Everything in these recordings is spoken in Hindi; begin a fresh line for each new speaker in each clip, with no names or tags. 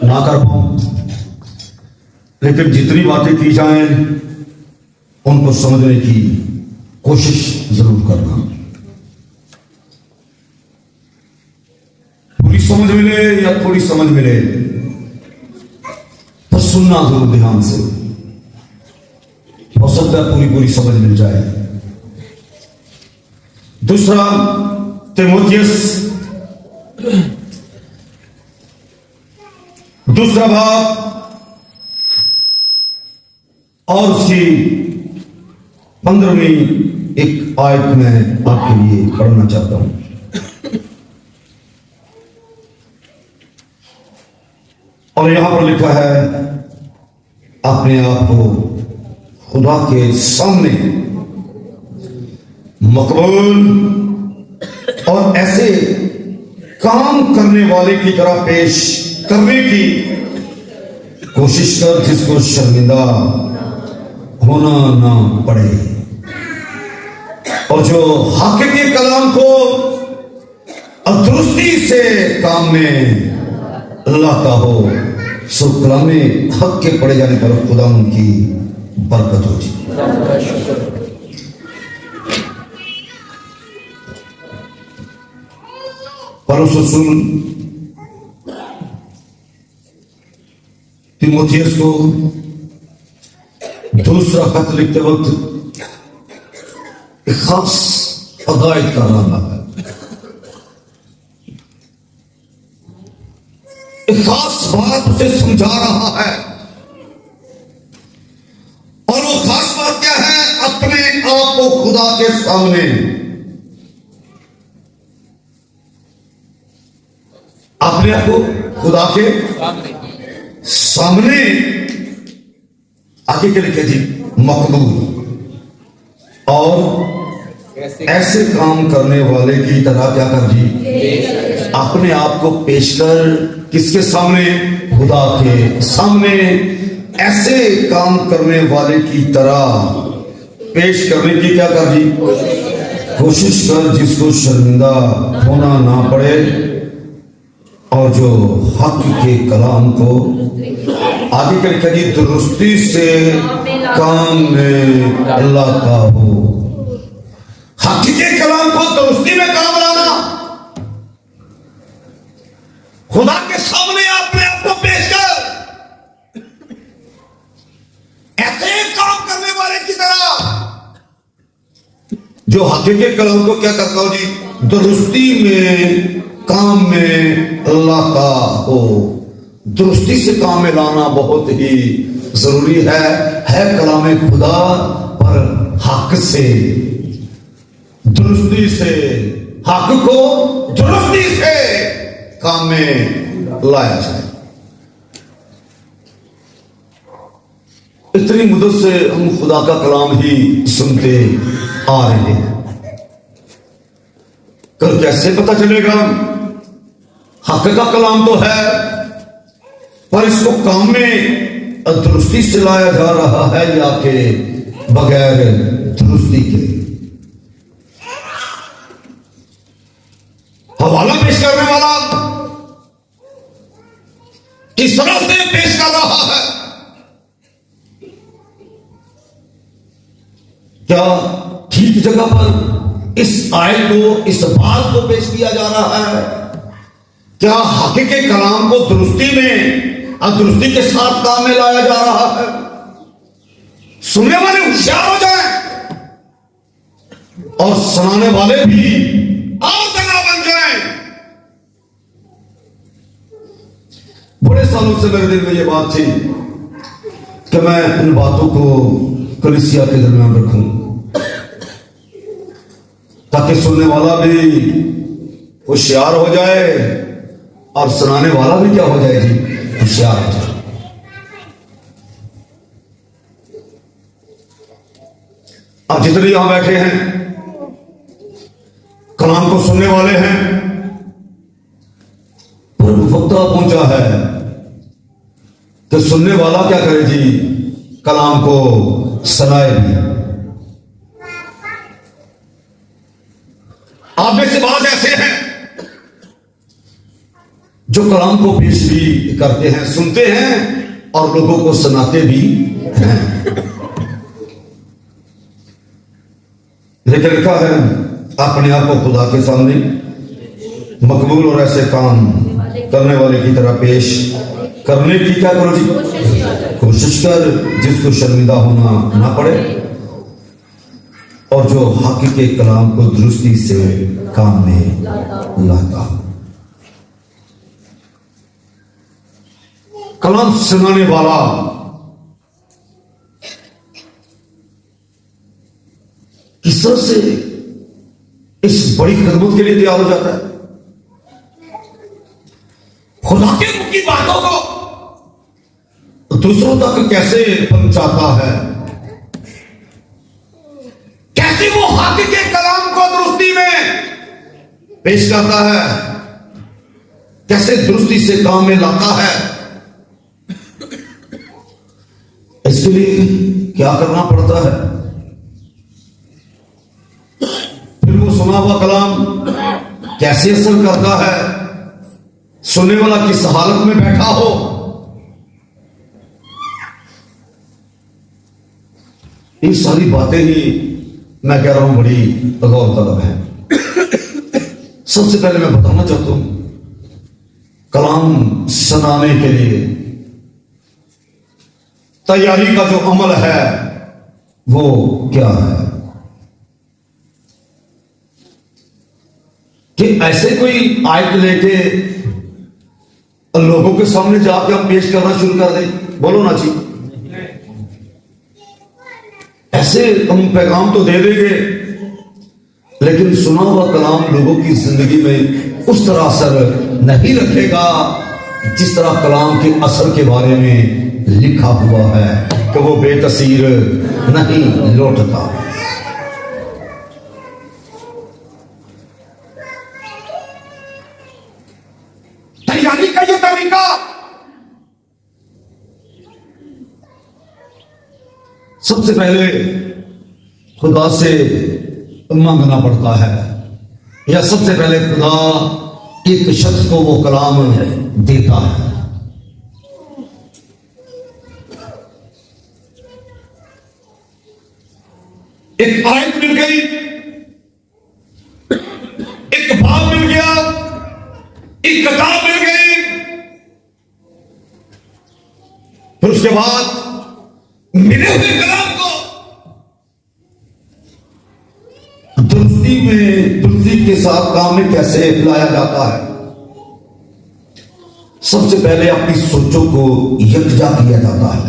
ना कर पाऊं, लेकिन जितनी बातें की जाएं उनको समझने की कोशिश जरूर करना। पूरी समझ मिले या थोड़ी समझ मिले, पर सुनना जरूर ध्यान से। हो सकता है पूरी समझ मिल जाए। दूसरा तीमुथियुस दूसरा भाग और उसकी 15वीं एक आयत में आपके लिए पढ़ना चाहता हूं। और यहां पर लिखा है, अपने आप को खुदा के सामने मकबूल और ऐसे काम करने वाले की तरह पेश करने की कोशिश कर जिसको शर्मिंदा होना ना पड़े, और जो हक के कलाम को दुरुस्ती से काम में लाता हो, सो कलामे हक के पड़े जाने पर खुदा उनकी बरकत होती। पौलुस रसूल तीमुथियुस को दूसरा खत लिखते वक्त एक खास हदायत कर रहा है, एक खास बात उसे समझा रहा है। और वो खास बात क्या है? अपने आप को खुदा के सामने, अपने आप को खुदा के सामने आगे के लिखे जी, मकबूल और ऐसे काम करने वाले की तरह क्या कर जी, अपने आप को पेश कर किसके सामने? खुदा के सामने ऐसे काम करने वाले की तरह पेश करने की क्या कर जी, कोशिश कर जिसको शर्मिंदा होना ना पड़े, और जो हक के कलाम को आगे के लिखा जी दुरुस्ती से काम में लाता हो। हक के कलाम को दुरुस्ती में काम लाना, खुदा के सामने अपने आप को पेश कर ऐसे काम करने वाले की तरह जो हक के कलाम को क्या करता हो जी, दुरुस्ती में काम में लाता हो। दुरुस्ती से काम में लाना बहुत ही जरूरी है कलाम खुदा, पर हक से, दुरुस्ती से, हक को दुरुस्ती से काम में लाया जाए। इतनी मुद्दत से हम खुदा का कलाम ही सुनते आ रहे हैं। कल कैसे पता चलेगा? हक का कलाम तो है, पर इसको काम में दुरुस्ती से लाया जा रहा है या कि बगैर दुरुस्ती के। हवाला पेश करने वाला किस तरह से पेश कर रहा है? क्या ठीक जगह पर इस आयत को, इस बात को पेश किया जा रहा है? क्या हक के कलाम को दुरुस्ती में और दुरुस्ती के साथ काम में लाया जा रहा है? सुनने वाले होशियार हो जाएं और सुनाने वाले भी और जना बन जाएं। बड़े सालों से मेरे दिल में यह बात थी कि मैं इन बातों को कलीसिया के दरमियान रखूं, ताकि सुनने वाला भी होशियार हो जाए और सुनाने वाला भी क्या हो जाए जी, होशियार हो जाए। अब जितने यहां बैठे हैं, कलाम को सुनने वाले हैं, पर वक्त पहुंचा है कि सुनने वाला क्या करे जी, कलाम को सुनाए भी। आप में से बात ऐसे हैं जो कलाम को पेश भी करते हैं, सुनते हैं और लोगों को सुनाते भी हैं। लेकिन लिखा है अपने आप को खुदा के सामने मकबूल और ऐसे काम करने वाले की तरह पेश करने की क्या करो जी, कोशिश कर, जिसको शर्मिंदा होना ना पड़े और जो हक के कलाम को दुरुस्ती से काम में लाता। कलाम सुनाने वाला किस तरह से इस बड़ी खिदमत के लिए तैयार हो जाता है, खुदा के मुख की बातों को दूसरों तक कैसे पहुंचाता है, कैसे वो हक के कलाम को दुरुस्ती में पेश करता है, कैसे दुरुस्ती से काम में लाता है। इसके लिए क्या करना पड़ता है? फिर वो सुना हुआ कलाम कैसे असर करता है, सुनने वाला किस हालत में बैठा हो, ये सारी बातें ही मैं कह रहा हूं बड़ी गौर तलब है। सबसे पहले मैं बताना चाहता हूं कलाम सुनाने के लिए तैयारी का जो अमल है वो क्या है, कि ऐसे कोई आयत लेके लोगों के सामने जाके हम पेश करना शुरू कर दें, बोलो ना जी, ऐसे हम पैगाम तो दे देंगे लेकिन सुना हुआ कलाम लोगों की जिंदगी में उस तरह असर नहीं रखेगा जिस तरह कलाम के असर के बारे में लिखा हुआ है कि वो बेतसीर नहीं लौटता। तैयारी का ये तरीका सबसे पहले खुदा से मांगना पड़ता है, या सबसे पहले खुदा एक शख्स को वो कलाम देता है। एक आयत मिल गई, एक बाब मिल गया, एक किताब मिल गई, फिर उसके बाद मिले हुए कलाम को दुरुस्ती के साथ काम में कैसे लाया जाता है। सबसे पहले अपनी सोचों को यकजा किया जाता है।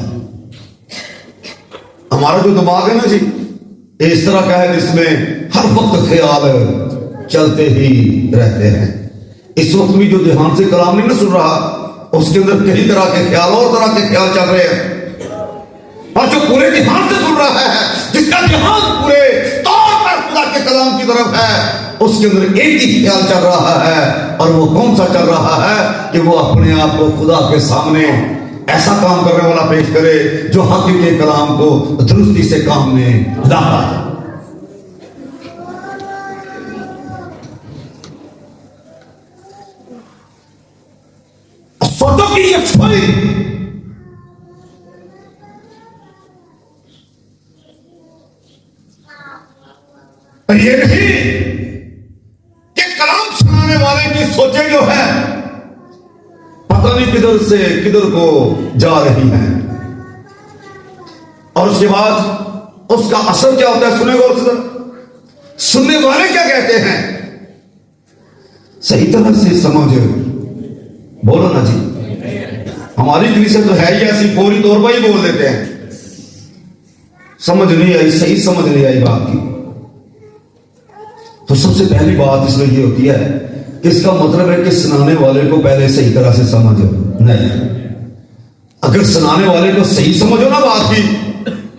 हमारा जो दिमाग है ना जी, इस तरह का है जिसमें हर वक्त ख्याल चलते ही रहते हैं। इस वक्त भी जो ध्यान से कलाम नहीं ना सुन रहा, उसके अंदर कई तरह के ख्याल और तरह के ख्याल चल रहे हैं, और जो पूरे ध्यान से सुन रहा है, जिसका ध्यान पूरे तौर पर खुदा के कलाम की तरफ है, उसके अंदर एक ही ख्याल चल रहा है, और वो कौन सा चल रहा है कि वो अपने आप को खुदा के सामने ऐसा काम करने वाला पेश करे जो हक के कलाम को दुरुस्ती से काम में लाता है। सोचो की यकसुई ये नहीं कि कलाम सुनाने वाले की सोचें जो है पता नहीं किधर से किधर को जा रही हैं, और उसके बाद उसका असर क्या होता है सुनेगा, सुनने वाले क्या कहते हैं, सही तरह से समझ, बोलो ना जी। हमारी कलीसिया तो है ही ऐसी, फौरी तौर पर ही बोल देते हैं, समझ नहीं आई, सही समझ नहीं आई बात की। तो सबसे पहली बात इसमें ये होती है कि इसका मतलब है कि सुनाने वाले को पहले सही तरह से समझ नहीं। अगर सुनाने वाले को सही समझो ना बात की,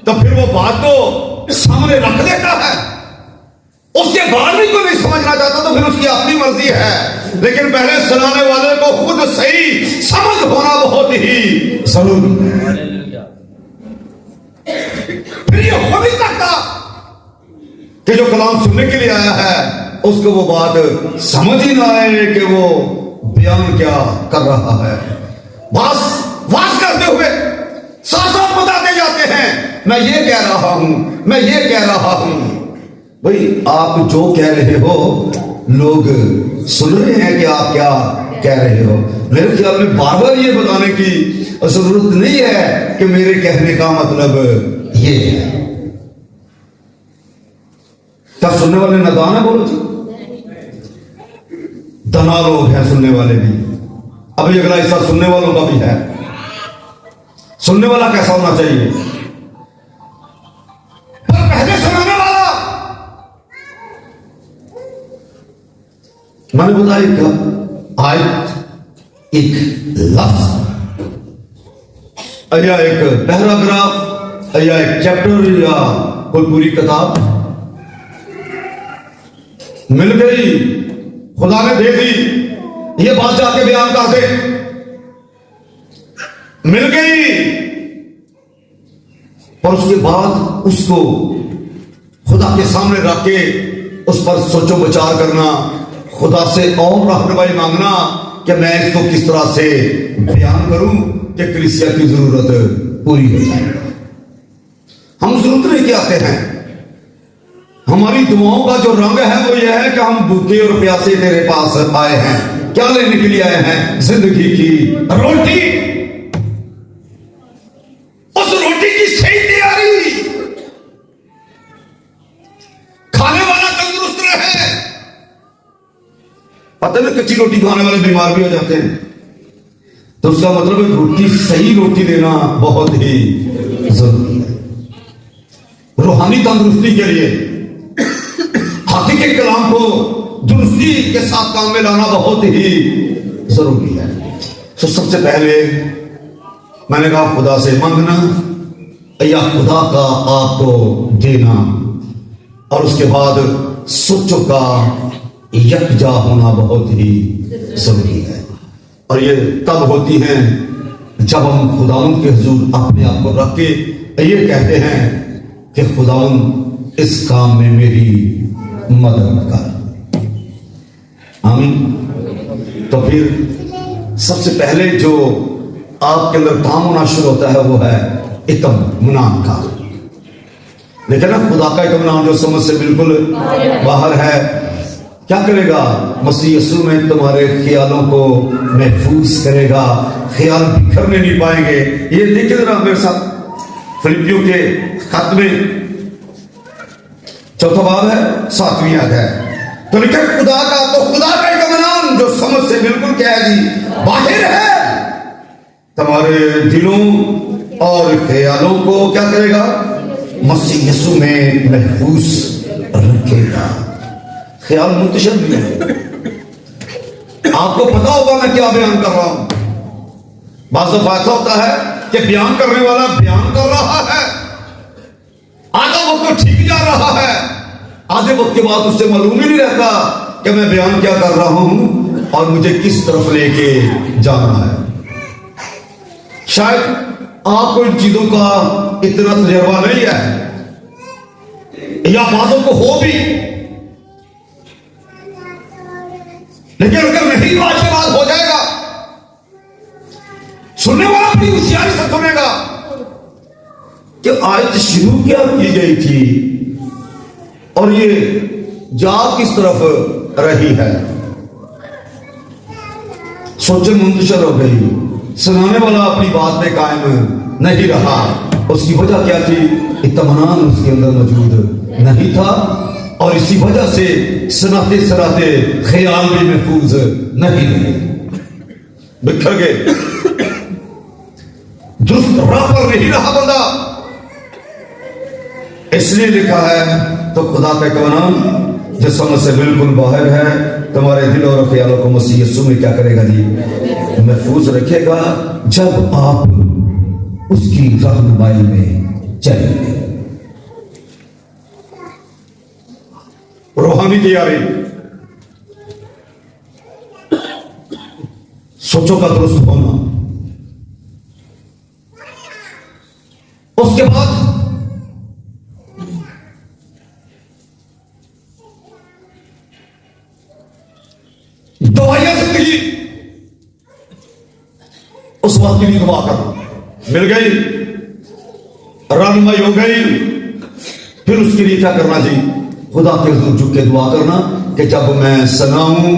तो फिर वो बात तो सामने रख देता है, उसके बाद भी कोई नहीं समझना चाहता तो फिर उसकी अपनी मर्जी है, लेकिन पहले सुनाने वाले को खुद सही समझ होना बहुत ही जरूरी है। फिर ये हो नहीं सकता कि जो कलाम सुनने के लिए आया है उसको वो बात समझ ही ना आए कि वो बयान क्या कर रहा है। वास करते हुए साथ साथ बताते जाते हैं, मैं ये कह रहा हूं, मैं ये कह रहा हूं। भाई आप जो कह रहे हो लोग सुन रहे हैं कि आप क्या कह रहे हो। मेरे ख्याल में बार बार ये बताने की जरूरत नहीं है कि मेरे कहने का मतलब ये है। क्या सुनने वाले नादान है? बोलो जी। दना लोग हैं सुनने वाले भी। अभी अगला हिस्सा सुनने वालों का भी है। सुनने वाला कैसा होना चाहिए? पर पहले सुनाने वाला, मैंने बताया क्या आयत, एक लफ्ज या एक पैराग्राफ या एक चैप्टर या कोई पूरी किताब मिल गई, खुदा ने दे दी, ये बात जाके बयान कर दे, मिल गई, और उसके बाद उसको खुदा के सामने रख के उस पर सोचो विचार करना, खुदा से और रहनुमाई मांगना कि मैं इसको किस तरह से बयान करूं कि कलीसिया की जरूरत पूरी हो जाए। हम जरूरत नहीं आते हैं, हमारी दुआओं का जो रंग है वो यह है कि हम भूखे और प्यासे तेरे पास आए हैं। क्या लेने के लिए आए हैं? जिंदगी की रोटी। उस रोटी की सही तैयारी, खाने वाला तंदुरुस्त रहे। पता नहीं कच्ची रोटी खाने वाले बीमार भी हो जाते हैं, तो उसका मतलब है रोटी, सही रोटी देना बहुत ही जरूरी है रूहानी तंदुरुस्ती के लिए। हाथी के कलाम को दुरुस्ती के साथ काम में लाना बहुत ही जरूरी है। तो सबसे पहले मैंने कहा खुदा से मांगना या खुदा का आपको देना, और उसके बाद सोचों का यकजा होना बहुत ही जरूरी है। और ये तब होती है जब हम खुदाउन के हुजूर अपने आप को रख के ये कहते हैं कि खुदाउन इस काम में मेरी मदद कर। आमीन। तो फिर सबसे पहले जो आपके अंदर काम होना शुरू होता है वो है इत्मीनान का। लेकिन ना खुदा का इत्मीनान जो समझ से बिल्कुल बाहर है, क्या करेगा? मसीह यीशु में तुम्हारे ख्यालों को महफूज करेगा, ख्याल बिखरने नहीं पाएंगे। ये देखिए जरा मेरे साथ, फिलिपियों के खत में 4वां बाब है 7वीं आयत है। तो लिखा खुदा का, तो खुदा का इत्मीनान जो समझ से बिल्कुल क्या है जी, बाहर है, तुम्हारे दिलों और ख्यालों को क्या करेगा? मसीह यीशु में महफूज रखेगा। ख्याल मुंतशिर भी है। आपको पता होगा मैं क्या बयान कर रहा हूं। बाज़ दफा ऐसा होता है कि बयान करने वाला बयान कर रहा है, आधा वक्त तो ठीक जा रहा है, आधे वक्त के बाद उससे मालूम ही नहीं रहता कि मैं बयान क्या कर रहा हूं और मुझे किस तरफ लेके जाना है। शायद आपको इन चीजों का इतना तजर्बा नहीं है, या बातों को हो भी, लेकिन अगर नहीं तो आज के बाद हो जाएगा। सुनने वाला भी होशियारी से सुनेगा कि आयत शुरू क्या की गई थी और ये जा किस तरफ रही है। सोचे मुंतशिर हो गई, सुनाने वाला अपनी बात पे कायम नहीं रहा। उसकी वजह क्या थी? इत्मीनान उसके अंदर मौजूद नहीं था, और इसी वजह से सुनाते सुनाते ख्याल भी महफूज नहीं रहे, बिखर गए, दुरुस्त राह पर नहीं रहा बंदा। इसलिए लिखा है तो खुदा का इत्मीनान जो समझ से बिल्कुल बाहर है, तुम्हारे दिल और ख्यालों को मसीह यीशु में क्या करेगा जी? महफूज रखेगा, जब आप उसकी रहनुमाई में चलेंगे। रूहानी तैयारी, सोचों का दुरुस्त होना, उसके बाद दवाइयां जिंदगी बात के लिए दुआ करना। मिल गई, रहनुमाई हो गई, फिर उसके लिए क्या करना जी? खुदा के हुजूर झुक के दुआ करना कि जब मैं सुनाऊं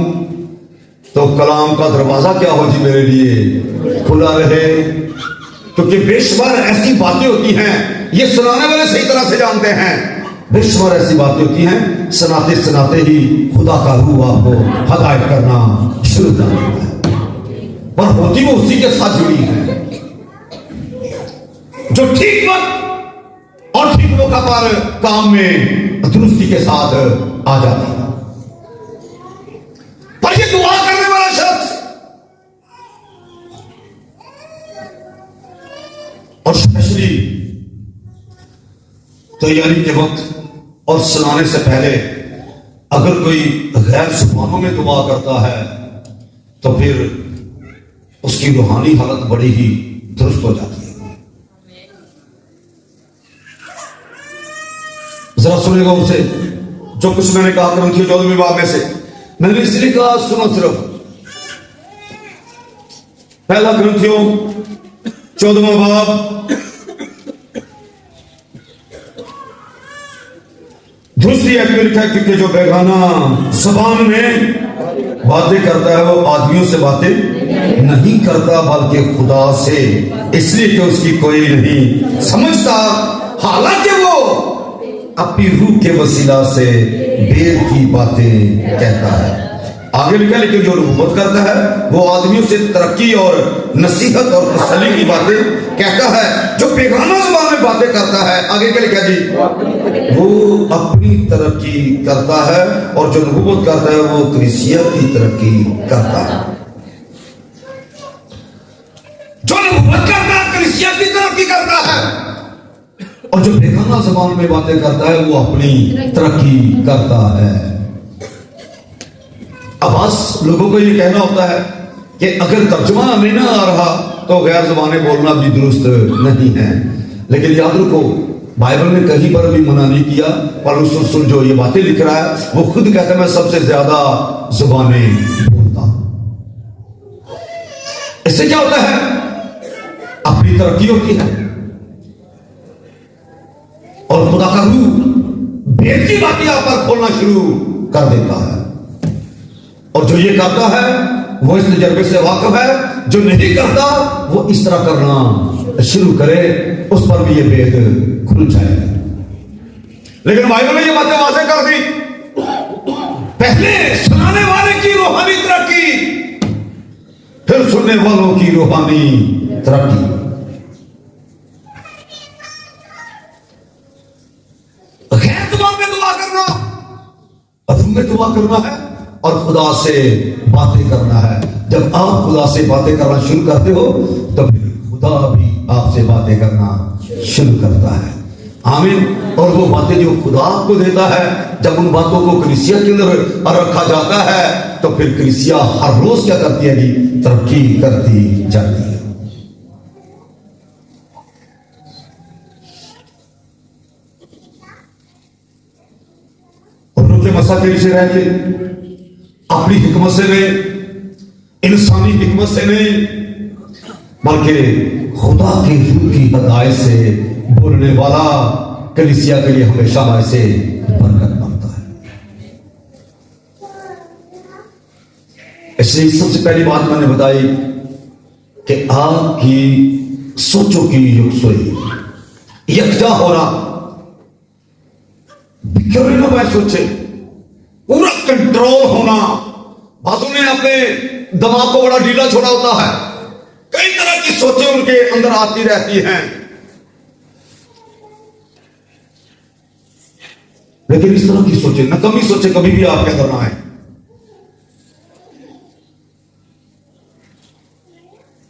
तो कलाम का दरवाजा क्या हो जी मेरे लिए खुला रहे, क्योंकि बेशुमार ऐसी बातें होती हैं, ये सुनाने वाले सही तरह से जानते हैं, बेशुमार ऐसी बातें होती हैं, सुनाते सुनाते ही खुदा का रूह आपको हदायत करना शुरू कर देता है, पर होती वो उसी के साथ जुड़ी है जो ठीक वक्त और ठीक मौका पर काम में दुरुस्ती के साथ आ जाती है। पर ये दुआ करने वाला शख्स और स्पेशली तैयारी के वक्त और सुनाने से पहले अगर कोई गैर जुबानों में दुआ करता है तो फिर उसकी रूहानी हालत बड़ी ही दुरुस्त हो जाती है। जरा सुनेगा उसे जो कुछ मैंने कहा ग्रंथियों 14वें बाब में से, मैंने इसलिए कहा सुनो सिर्फ पहला ग्रंथियों 14वां बाब दूसरी आयत में लिखा है, क्योंकि जो बेगाना जुबान में बातें करता है वो आदमियों से बातें नहीं करता बल्कि खुदा से, इसलिए कि उसकी कोई नहीं समझता, हालांकि वो अपनी रूह के वसीला से बेर की बातें कहता है। आगे लिखा, लेकिन जो नबूवत करता है वो आदमियों से तरक्की और नसीहत और तसल्ली की बातें कहता है। जो बेगाना जुबान में बातें करता है, आगे क्या लिखा जी, वो अपनी तरक्की करता है, और जो नबूवत करता है वो कलीसिया की तरक्की करता है। जो नबूवत करता है कलीसिया की तरक्की करता है, और जो बेगाना जुबान में बातें करता है वो अपनी तरक्की करता है। अब बस लोगों को ये कहना होता है कि अगर तर्जुमा हमें ना आ रहा तो गैर जुबाने बोलना भी दुरुस्त नहीं है, लेकिन याद रखो बाइबल में कहीं पर भी मना नहीं किया। पौलुस रसूल जो ये बातें लिख रहा है वो खुद कहता है मैं सबसे ज्यादा जुबाने बोलता। इससे क्या होता है? अपनी तरक्की होती है और खुदा का रूह भेद की बातें आप पर खोलना शुरू कर देता है, और जो ये करता है वो इस तजर्बे से वाकिफ है, जो नहीं करता वो इस तरह करना शुरू करे, उस पर भी ये भेद खुल जाए। लेकिन बाइबल ने ये बातें वाज़ेह कर दी, पहले सुनाने वाले की रूहानी तरक्की, फिर सुनने वालों की रूहानी तरक्की। गैर जुबान में दुआ करना, अदम में दुआ करना है और खुदा से बातें करना है। जब आप खुदा से बातें करना शुरू करते हो तो फिर खुदा भी आपसे बातें करना शुरू करता है। आमीन। और वो बातें जो खुदा आपको देता है, जब उन बातों को कलीसिया के अंदर रखा जाता है तो फिर कलीसिया हर रोज क्या करती है जी? तरक्की करती जाती है। और उनके मसाकिल से रह के अपनी हिकमत से नहीं, इंसानी हिकमत से नहीं, बल्कि खुदा की रूह की हदायत से बोलने वाला कलीसिया के लिए हमेशा ऐसे बरकत बनता है। इसलिए सबसे पहली बात मैंने बताई कि आपकी सोचों की यकसोई, यकजा होना, बिखरे ना मैं सोचे, पूरा कंट्रोल होना। बाजू ने अपने दिमाग को बड़ा ढीला छोड़ा होता है, कई तरह की सोचें उनके अंदर आती रहती हैं, लेकिन इस तरह की सोचें, नकमी सोचें कभी भी आपके अंदर ना आए।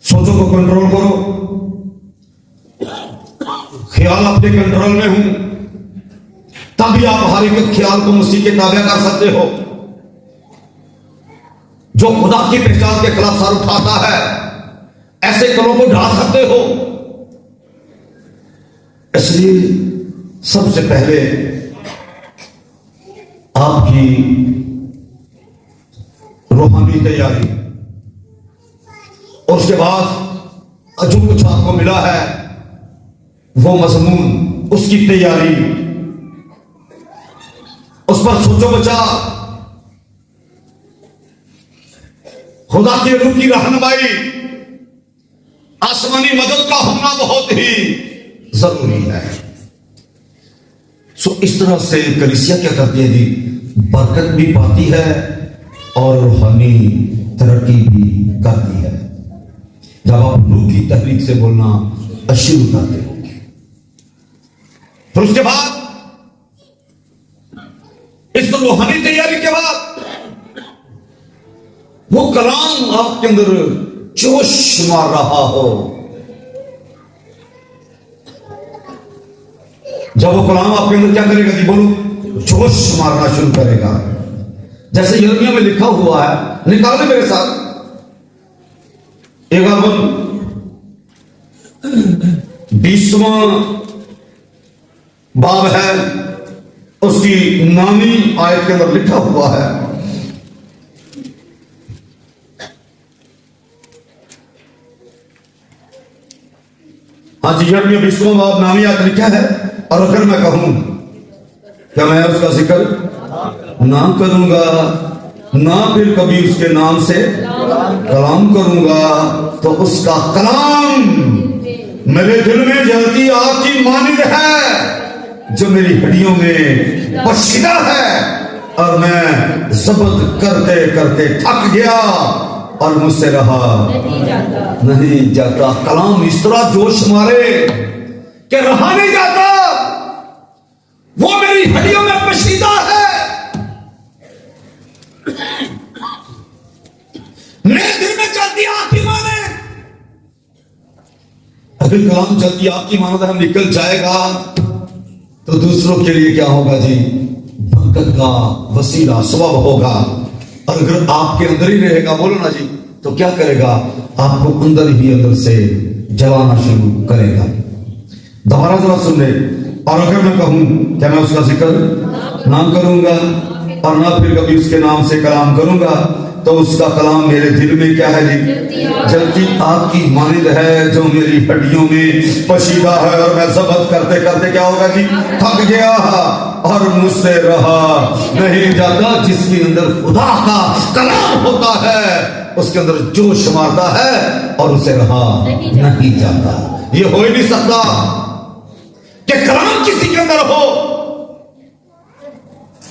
सोचों को कंट्रोल करो, ख्याल अपने कंट्रोल में हूं, तभी आप हर एक ख्याल को मसीह के ताबे कर सकते हो। जो खुदा की पहचान के खिलाफ सर उठाता है, ऐसे कलों को ढा सकते हो। इसलिए सबसे पहले आपकी रूहानी तैयारी, और उसके बाद जो कुछ आपको मिला है वो मजमून, उसकी तैयारी, उस पर सोचो बचा। खुदा के रूह की रहनुमाई, आसमानी मदद का होना बहुत ही जरूरी है। सो इस तरह से कलीसिया क्या करती है जी, बरकत भी पाती है और रूहानी तरक्की भी करती है। जब आप रूह की तहरीक से बोलना शुरू करते हो, फिर उसके बाद इस रूहानी तैयारी के बाद वो कलाम आपके अंदर जोश मार रहा हो। जब वो कलाम आपके अंदर क्या करेगा जी, बोलो, जोश मारना शुरू करेगा। जैसे यिर्मयाह में लिखा हुआ है, निकाले मेरे साथ, 20वां बाब है, उसकी 9वीं आयत के अंदर लिखा हुआ है, हाँ जी, यिर्मयाह 20वां बाब 9वीं आयत लिखा है। और अगर मैं कहूं क्या मैं उसका जिक्र ना करूंगा, ना फिर कभी उसके नाम से कलाम करूंगा, तो उसका कलाम मेरे दिल में जलती आग की मानिंद है, जो मेरी हड्डियों में पसीदा है। और मैं ज़ब्त करते करते थक गया और मुझसे रहा नहीं जाता। कलाम इस तरह जोश मारे कि रहा नहीं जाता, वो मेरी हड्डियों में पसीदा है, मेरे दिल में चलती आग की माने। अगर कलाम चलती आग की मानद हम निकल जाएगा तो दूसरों के लिए क्या होगा जी, बरकत का वसीला सबब होगा। और अगर आपके अंदर ही रहेगा, बोलो ना जी, तो क्या करेगा, आपको अंदर ही अंदर से जलाना शुरू करेगा। दोबारा जरा सुन ले। और अगर मैं कहूं क्या मैं उसका जिक्र ना करूंगा और ना फिर कभी उसके नाम से कलाम करूंगा, तो उसका कलाम मेरे दिल में क्या है जी, जलती आग की मानिंद है, जो मेरी हड्डियों में पसीदा है। और मैं ज़ब्त करते करते क्या होगा जी, थक गया और मुझसे रहा नहीं जाता। जिसके अंदर खुदा का कलाम होता है, उसके अंदर जोश मारता है और उसे रहा नहीं जाता। ये हो ही नहीं सकता कि कलाम किसी के अंदर हो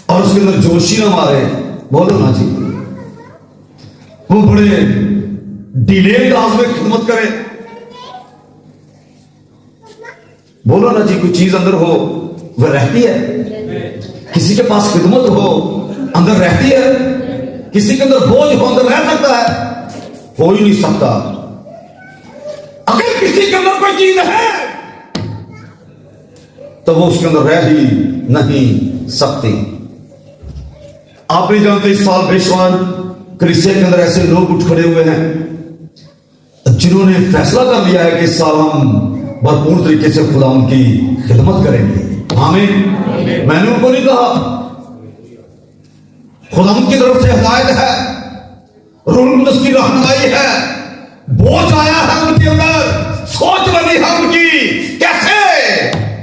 और उसके अंदर जोश ही ना मारे। बोलो ना जी, वो बड़े डिले अंदाज में खिदमत करे। बोलो ना जी, कोई चीज अंदर हो वह रहती है। किसी के पास खिदमत हो अंदर रहती है, किसी के अंदर बोझ हो अंदर रह सकता है, हो ही नहीं सकता। अगर किसी के अंदर कोई चीज है तो वो उसके अंदर रह ही नहीं सकती। आप नहीं जानते, इस साल बेशुमार कलीसिया के अंदर ऐसे लोग उठ खड़े हुए हैं जिन्होंने फैसला कर लिया है कि इस साल हम भरपूर तरीके से खुदा उनकी खिदमत करेंगे। आमीन। मैंने उनको नहीं कहा, खुदा उनकी तरफ से हिदायत है, रूह कुद्दूस की रहनुमाई है, बोझ आया है उनके अंदर, सोच बनी है उनकी। कैसे?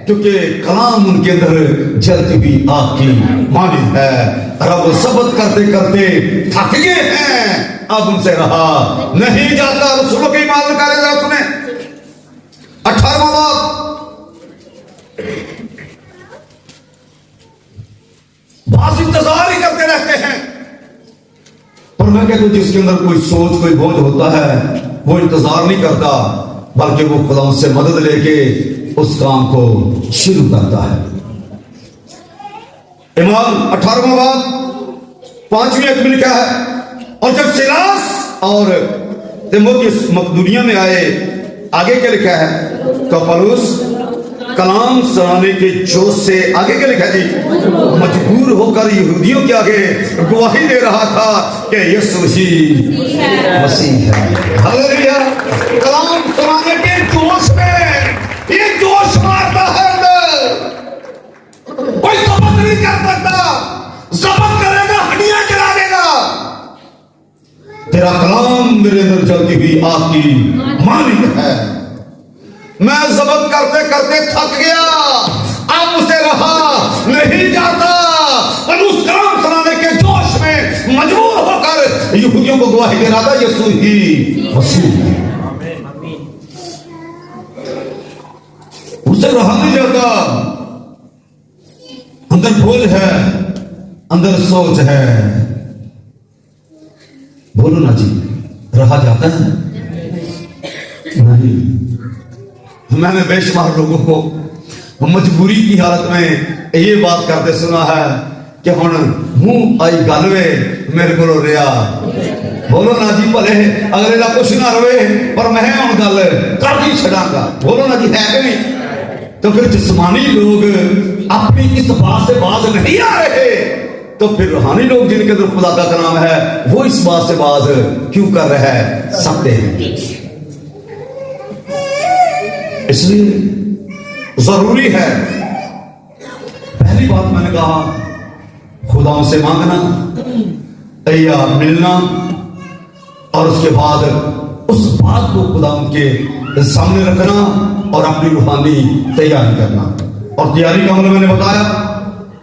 क्योंकि कलाम उनके अंदर जलती हुई आग की मानिंद है। और अब वो ज़ब्त करते करते थक गए हैं, अब उनसे रहा नहीं जाता। रसूलों की बात निकाले जरा सुने, 18वां बात, इंतजार ही करते रहते हैं। पर मैं कहता हूं जिसके अंदर कोई सोच, कोई बोझ होता है, वो इंतजार नहीं करता, बल्कि वो खुदा से मदद लेके उस काम को शुरू करता है। ईमान 18वां बाब 5वीं आयत में लिखा है, और जब सिलास और तीमुथियुस मकदूनिया में आए, आगे क्या लिखा है, तो पौलुस कलाम सुनाने के जोश से, आगे क्या लिखा जी, मजबूर होकर यहूदियों के आगे गवाही दे रहा था कि यीशु मसीह है। हालेलुया। कलाम सुनाने के जोश में ये जोश मारता है अंदर, कोई ज़ब्त नहीं कर सकता। ज़ब्त करेगा, हड्डियां जला देगा। तेरा कलाम मेरे अंदर जलती हुई आग की मानिंद है। मैं जब्त करते करते थक गया, अब मुझसे रहा नहीं जाता। और उस कलाम सुनाने के जोश में मजबूर होकर यहूदियों को गवाही दे रहा था, यीशु ही मसीह है। उससे रहा नहीं जाता। अंदर बोझ है, अंदर सोच है। बोलो ना जी, रहा जाता है नहीं। मैंने बेशुमार लोगों को मजबूरी की हालत में ये बात करते सुना है कि हुण मुंह आई गल वे मेरे को रिया। बोलो ना जी, भले अगले का कुछ ना रवे पर मैं हुण गल कर ही छड़ांगा। बोलो ना जी, है कि नहीं? तो फिर जिस्मानी लोग अपनी इस बात से बाज नहीं आ रहे, तो फिर रूहानी लोग जिनके अंदर खुदा का कलाम है वो इस बात से बाज क्यों कर रहे हैं? सकते हैं। इसलिए जरूरी है, पहली बात मैंने कहा, खुदा से मांगना या मिलना, और उसके बाद उस बात को खुदा के सामने रखना और अपनी रूहानी तैयारी करना। और तैयारी का मतलब मैंने बताया।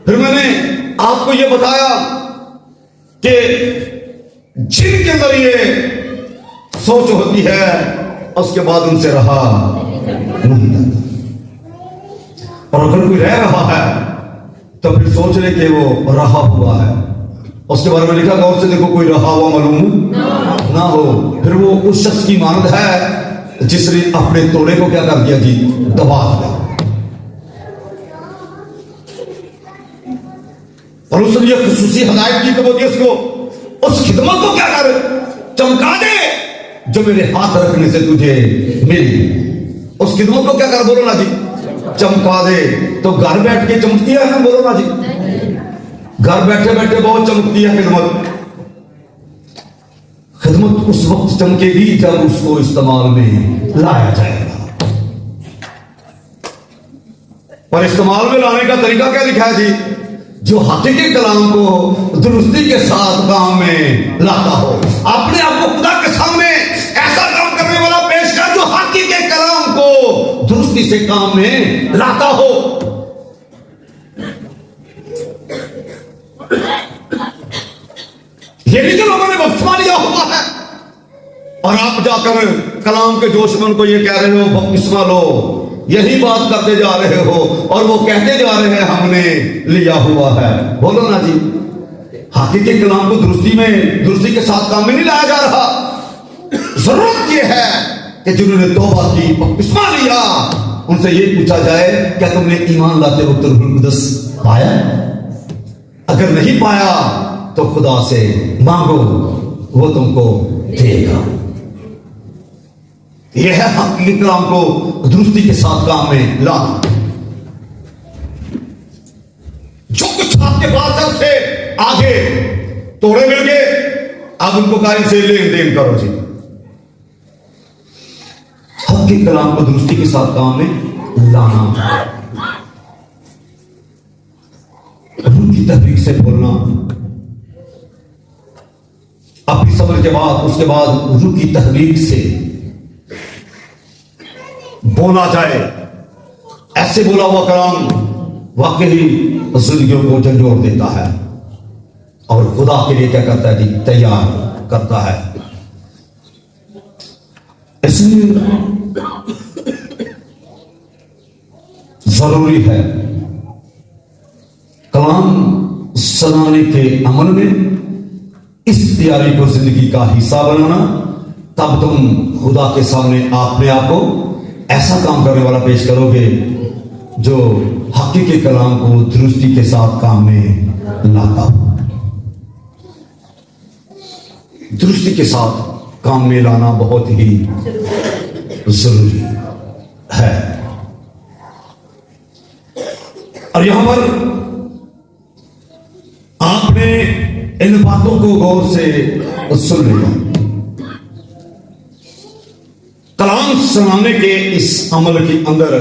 फिर मैंने आपको यह बताया कि जिनके अंदर ये सोच होती है उसके बाद उनसे रहा नहीं जाता। और अगर कोई रह रहा है तो फिर सोच ले कि वो रहा हुआ है। उसके बारे में लिखा, गौर से देखो, कोई रहा हुआ मालूम ना हो। फिर वो उस शख्स की मानद है जिसने अपने तोड़े को क्या कर दिया जी? दबा दिया। और उसने ये खुसूसी हदायत की कबूती उसको, उस खिदमत को क्या कर, चमका दे जो मेरे हाथ रखने से तुझे मिली। उस खिदमत को क्या कर, बोलो ना जी, चमका दे। तो घर बैठ के चमकती है ना? बोलो ना जी, घर बैठे बैठे बहुत चमकती है खिदमत। खिदमत उस वक्त चमकेगी जब उसको इस्तेमाल में लाया जाएगा। पर इस्तेमाल में लाने का तरीका क्या लिखा है जी? जो हकीकी कलाम को दुरुस्ती के साथ काम में लाता हो। अपने आप को खुदा के सामने ऐसा काम करने वाला पेश कर जो हकीकी कलाम को दुरुस्ती से काम में लाता हो। ये नहीं जो लोगों ने बपतिस्मा लिया हुआ है और आप जाकर कलाम के जोश में उनको ये कह रहे हो बपतिस्मा लो, यही बात करते जा रहे हो और वो कहते जा रहे हैं हमने लिया हुआ है। बोलो ना जी, हकीकी कलाम को दुरुस्ती के साथ काम में नहीं लाया जा रहा। जरूरत ये है कि जिन्होंने तौबा की, बपतिस्मा लिया, उनसे ये पूछा जाए क्या तुमने ईमान लाते वक्त रूहुल कुद्स पाया? अगर नहीं पाया तो खुदा से मांगो, वो तुमको देगा। यह है हकीकी कलाम को दुरुस्ती के साथ काम में लाना। जो कुछ आपके पास है उससे आगे तोड़े मिल गए, अब उनको कार्य से लेन देन करो जी। हकीकी कलाम को दुरुस्ती के साथ काम में लाना, रूह की तहरीक से बोलना, अपनी सब्र के बाद उसके बाद रूह की तहरीक से बोला जाए। ऐसे बोला हुआ कलाम वाकई जिंदगियों को झंझोड़ देता है और खुदा के लिए क्या करता है जी? तैयार करता है। इसलिए जरूरी है कलाम सुनाने के अमल में इस तैयारी को जिंदगी का हिस्सा बनाना। तब तुम खुदा के सामने अपने आप को ऐसा काम करने वाला पेश करोगे जो हकीकी कलाम को दुरुस्ती के साथ काम में लाता हो। दुरुस्ती के साथ काम में लाना बहुत ही जरूरी है। और यहां पर आपने इन बातों को गौर से सुन लिया। कलाम सुनाने के इस अमल के अंदर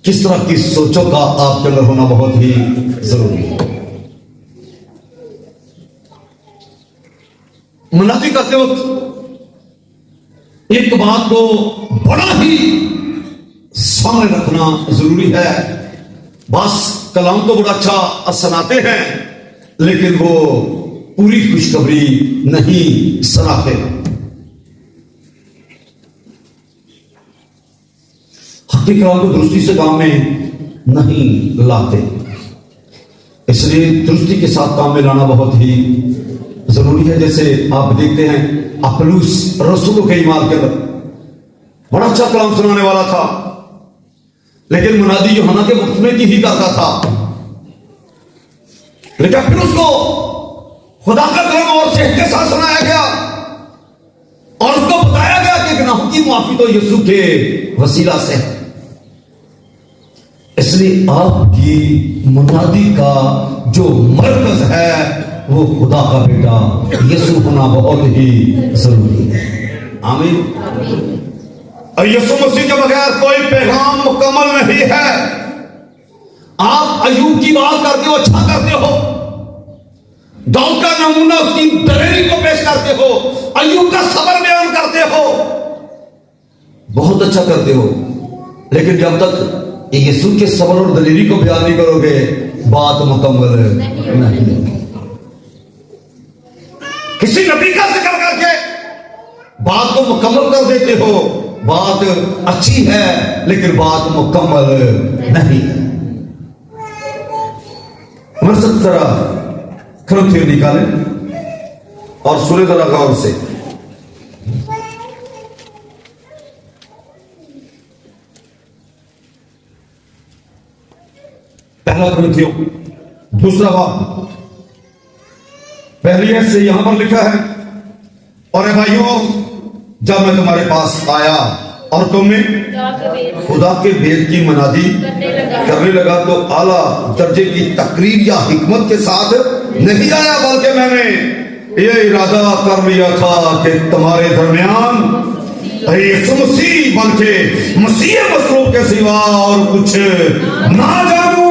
किस तरह की सोचों का आपके अंदर होना बहुत ही जरूरी है। मुनादी करते वक्त एक बात को बड़ा ही सामने रखना जरूरी है। बस कलाम तो बड़ा अच्छा सुनाते हैं, लेकिन वो पूरी खुशखबरी नहीं सुनाते। हक़ कलाम को दुरुस्ती से काम में नहीं लाते, इसलिए दुरुस्ती के साथ काम में लाना बहुत ही जरूरी है। जैसे आप देखते हैं अपुल्लोस रसूलों के ईमान के अंदर बड़ा अच्छा कलाम सुनाने वाला था, लेकिन मुनादी यूहन्ना के वक्त में ही करता था। लेकिन फिर उसको खुदा का कलाम और सेहत के साथ सुनाया गया और उसको बताया गया कि गुनाहों की माफी तो यीशु के वसीला से है। इसलिए आपकी मुनादी का जो मरकज है वो खुदा का बेटा यीशु होना बहुत ही जरूरी है। आमीन। और यीशु मसीह के बगैर कोई पैगाम मुकम्मल नहीं है। आप अय्यूब की बात करते हो, अच्छा करते हो, दाऊद का नमूना उसकी दलेरी को पेश करते हो, अय्यूब का सबर बयान करते हो, बहुत अच्छा करते हो, लेकिन जब तक यीशु के सबर और दलेरी को बयान नहीं करोगे बात मुकम्मल नहीं। किसी नबी का जिक्र करके बात को मुकम्मल कर देते हो, बात अच्छी है लेकिन बात मुकम्मल नहीं। मरसद जरा खरोथियो निकाले और सुने जरा गौर से। पहला खरोथियो दूसरा बाब पहली से यहां पर लिखा है, और भाइयों जब मैं तुम्हारे पास आया और तुमने खुदा के भेद की मनादी करने लगा तो आला दर्जे की तकरीर या हिकमत के साथ नहीं आया, बल्कि मैंने ये इरादा कर लिया था कि तुम्हारे दरमियान यीशु मसीह बल्कि मसीह मसलूब के सिवा और कुछ ना जानूं।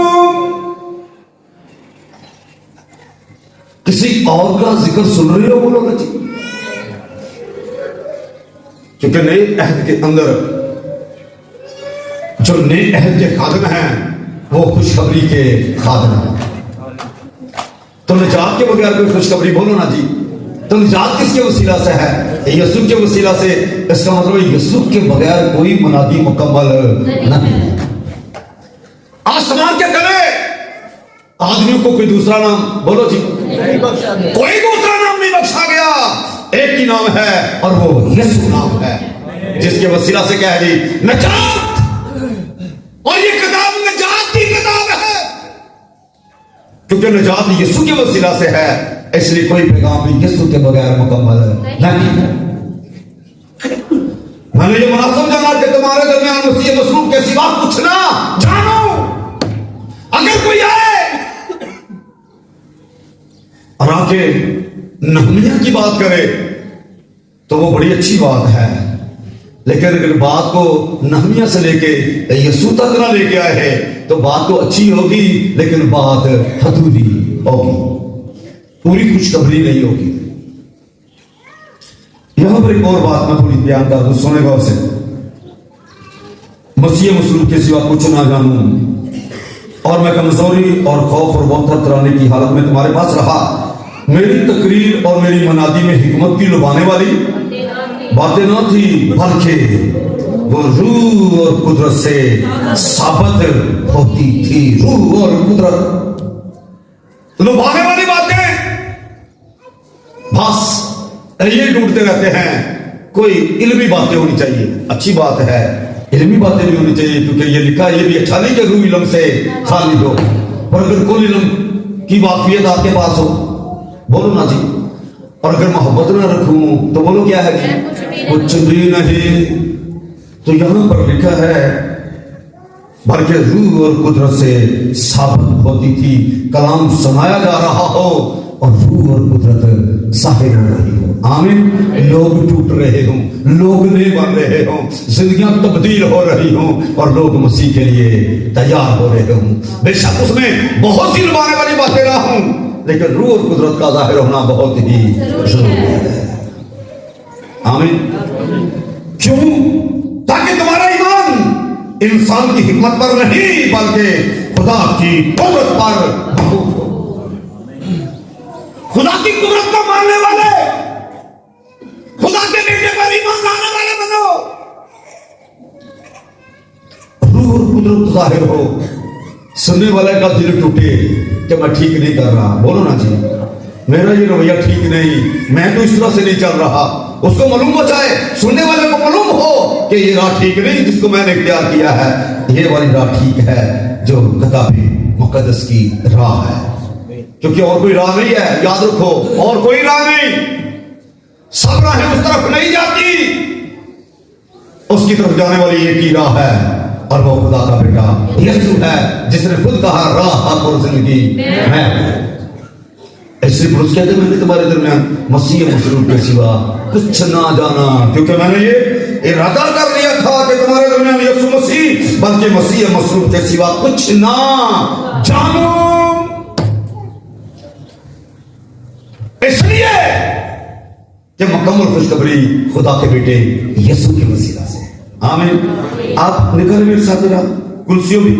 किसी और का जिक्र सुन रहे हो बोलोगे जी? क्योंकि नए अहद के अंदर जो नए अहद के खादम हैं वो खुशखबरी के खादम हैं। तो निजात के बगैर कोई खुशखबरी बोलो ना जी। तो निजात किसके वसीला से है? यीशु के वसीला से। इसका मतलब यीशु के बगैर कोई मुनादी मुकम्मल नहीं। आसमान के तले आदमियों को कोई दूसरा नाम बोलो जी, कोई दूसरा नाम नहीं बख्शा गया, एक ही नाम है और वो यीशु नाम है, जिसके वसीला से क्या है जी? नजात। और ये किताब नजात की किताब है, क्योंकि नजात यीशु के वसीला से है, इसलिए कोई पैगाम भी यीशु के बगैर मुकम्मल नहीं। मैंने ये मुनासिब जाना कि तुम्हारे दरमियान मसीह मसलूब के सिवा कुछ ना जानो। अगर कोई आए और आके नहमिया की बात करे तो वो बड़ी अच्छी बात है, लेकिन अगर बात को नहमिया से लेके यीशु तक ना लेके आए हैं तो बात तो अच्छी होगी लेकिन बात अधूरी होगी, पूरी खुशखबरी नहीं होगी। यहां पर एक और बात मैं थोड़ी बयान कर दूं, सुने गौर से। मसीह मसलूब के सिवा कुछ ना जानूं और मैं कमजोरी और खौफ और बहुत तराने की हालत में तुम्हारे पास रहा। मेरी तकरीर और मेरी मनादी में हिकमत की लुभाने वाली बातें ना थी, बल्कि वो रूह और कुदरत से साबित होती थी। रूह और कुदरत लुभाने वाली बातें बस ये ढूंढते रहते हैं। कोई इल्मी बातें होनी चाहिए, अच्छी बात है, इल्मी बातें भी होनी चाहिए, क्योंकि ये लिखा ये भी अच्छा नहीं कि रूह इल्म से खाली हो। पर अगर कोई इल्म की वाकियत आपके पास हो बोलो ना जी, और अगर मोहब्बत ना रखूं तो बोलो क्या है जी? कुछ भी नहीं। तो यहां पर लिखा है बल्कि रूह और कुदरत से साबित होती थी। कलाम सुनाया जा रहा हो और रूह और कुदरत जाहिर हो रही हो। आमीन। लोग टूट रहे हों, लोग नए बन रहे हों, जिंदगियां तब्दील हो रही हों और लोग मसीह के लिए तैयार हो रहे हों। बेशक उसमें बहुत सी लुभाने वाली बातें ना हों, लेकिन रूह और कुदरत का जाहिर होना बहुत ही जरूरी है। आमीन। क्यों? ताकि तुम्हारा ईमान इंसान की हिम्मत पर नहीं बल्कि खुदा की कुदरत पर महफूज हो। खुदा की कुदरत को मानने वाले, खुदा के बेटे पर ईमान लाने वाले बनो। रूह और कुदरत जाहिर हो, सुनने वाले का दिल टूटे कि मैं ठीक नहीं कर रहा। बोलो ना जी, मेरा ये रवैया ठीक नहीं, मैं तो इस तरह से नहीं चल रहा। उसको मालूम हो जाए, सुनने वाले को मालूम हो कि ये राह ठीक नहीं जिसको मैंने इख्तियार किया है, ये वाली राह ठीक है जो किताबी मुकद्दस की राह है। क्योंकि और कोई राह नहीं है, याद रखो, और कोई राह नहीं। सब राहें उस तरफ नहीं जाती, उसकी तरफ जाने वाली एक ही राह है, और वो खुदा का बेटा यीशु है, जिसने खुद कहा राह हक और जिंदगी है। इसलिए पुरुष कहते मैंने तुम्हारे दरमियान मसीह मसरूफ के सिवा कुछ ना जाना, क्योंकि मैंने ये इरादा कर लिया था कि तुम्हारे दरमियान यीशु मसीह बल्कि मसीह मसरूफ के सिवा कुछ ना जानो। इसलिए कि मुकम्मल खुशखबरी खुदा के बेटे यीशु के वसीला से। आमीन। आप निकल मेरे साथ जरा कुर्सियों भी,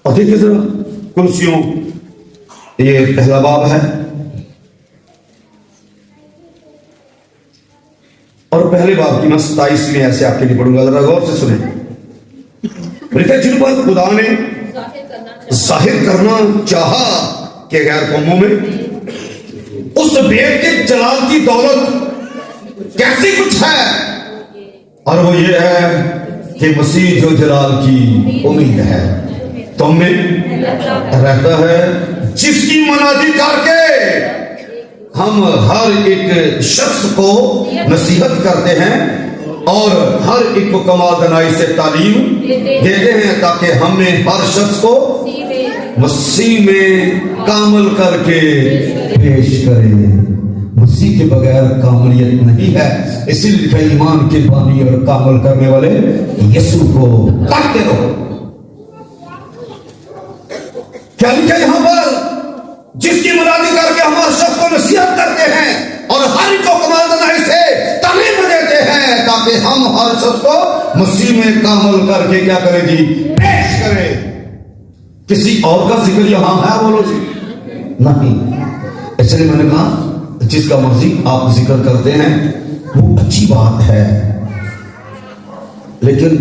और देखिए जरा कुर्सियों, ये पहला बाब है, और पहले बाब की मैं 27 में ऐसे आपके लिए पढ़ूंगा, जरा गौर से सुने। जिन पर खुदा ने जाहिर करना चाहा कि गैर कौमों में उस बेट के जलाल की दौलत कैसी कुछ है, और वो ये है कि मसीह जो जलाल की उम्मीद है तुम में रहता है, जिसकी मनादी करके हम हर एक शख्स को नसीहत करते हैं और हर एक को कमाल दनाई से तालीम देते हैं, ताकि हमें हर शख्स को मसीह में कामल करके पेश करें। मसीह के बगैर कामलियत नहीं है, इसीलिए लिखा ईमान के बानी और कामल करने वाले यीशु को ताकते रहो। क्या लिखा यहां पर? जिसकी मुनादी करके हम हर शख्स को नसीहत करते हैं और हर को कमाल दनाई से तालीम देते हैं, ताकि हम हर शख्स को मसीह में कामल करके क्या करें जी, पेश करें। किसी और का जिक्र यहां है बोलो जी? नहीं। इसलिए मैंने कहा जिसका मर्जी आप जिक्र करते हैं वो अच्छी बात है, लेकिन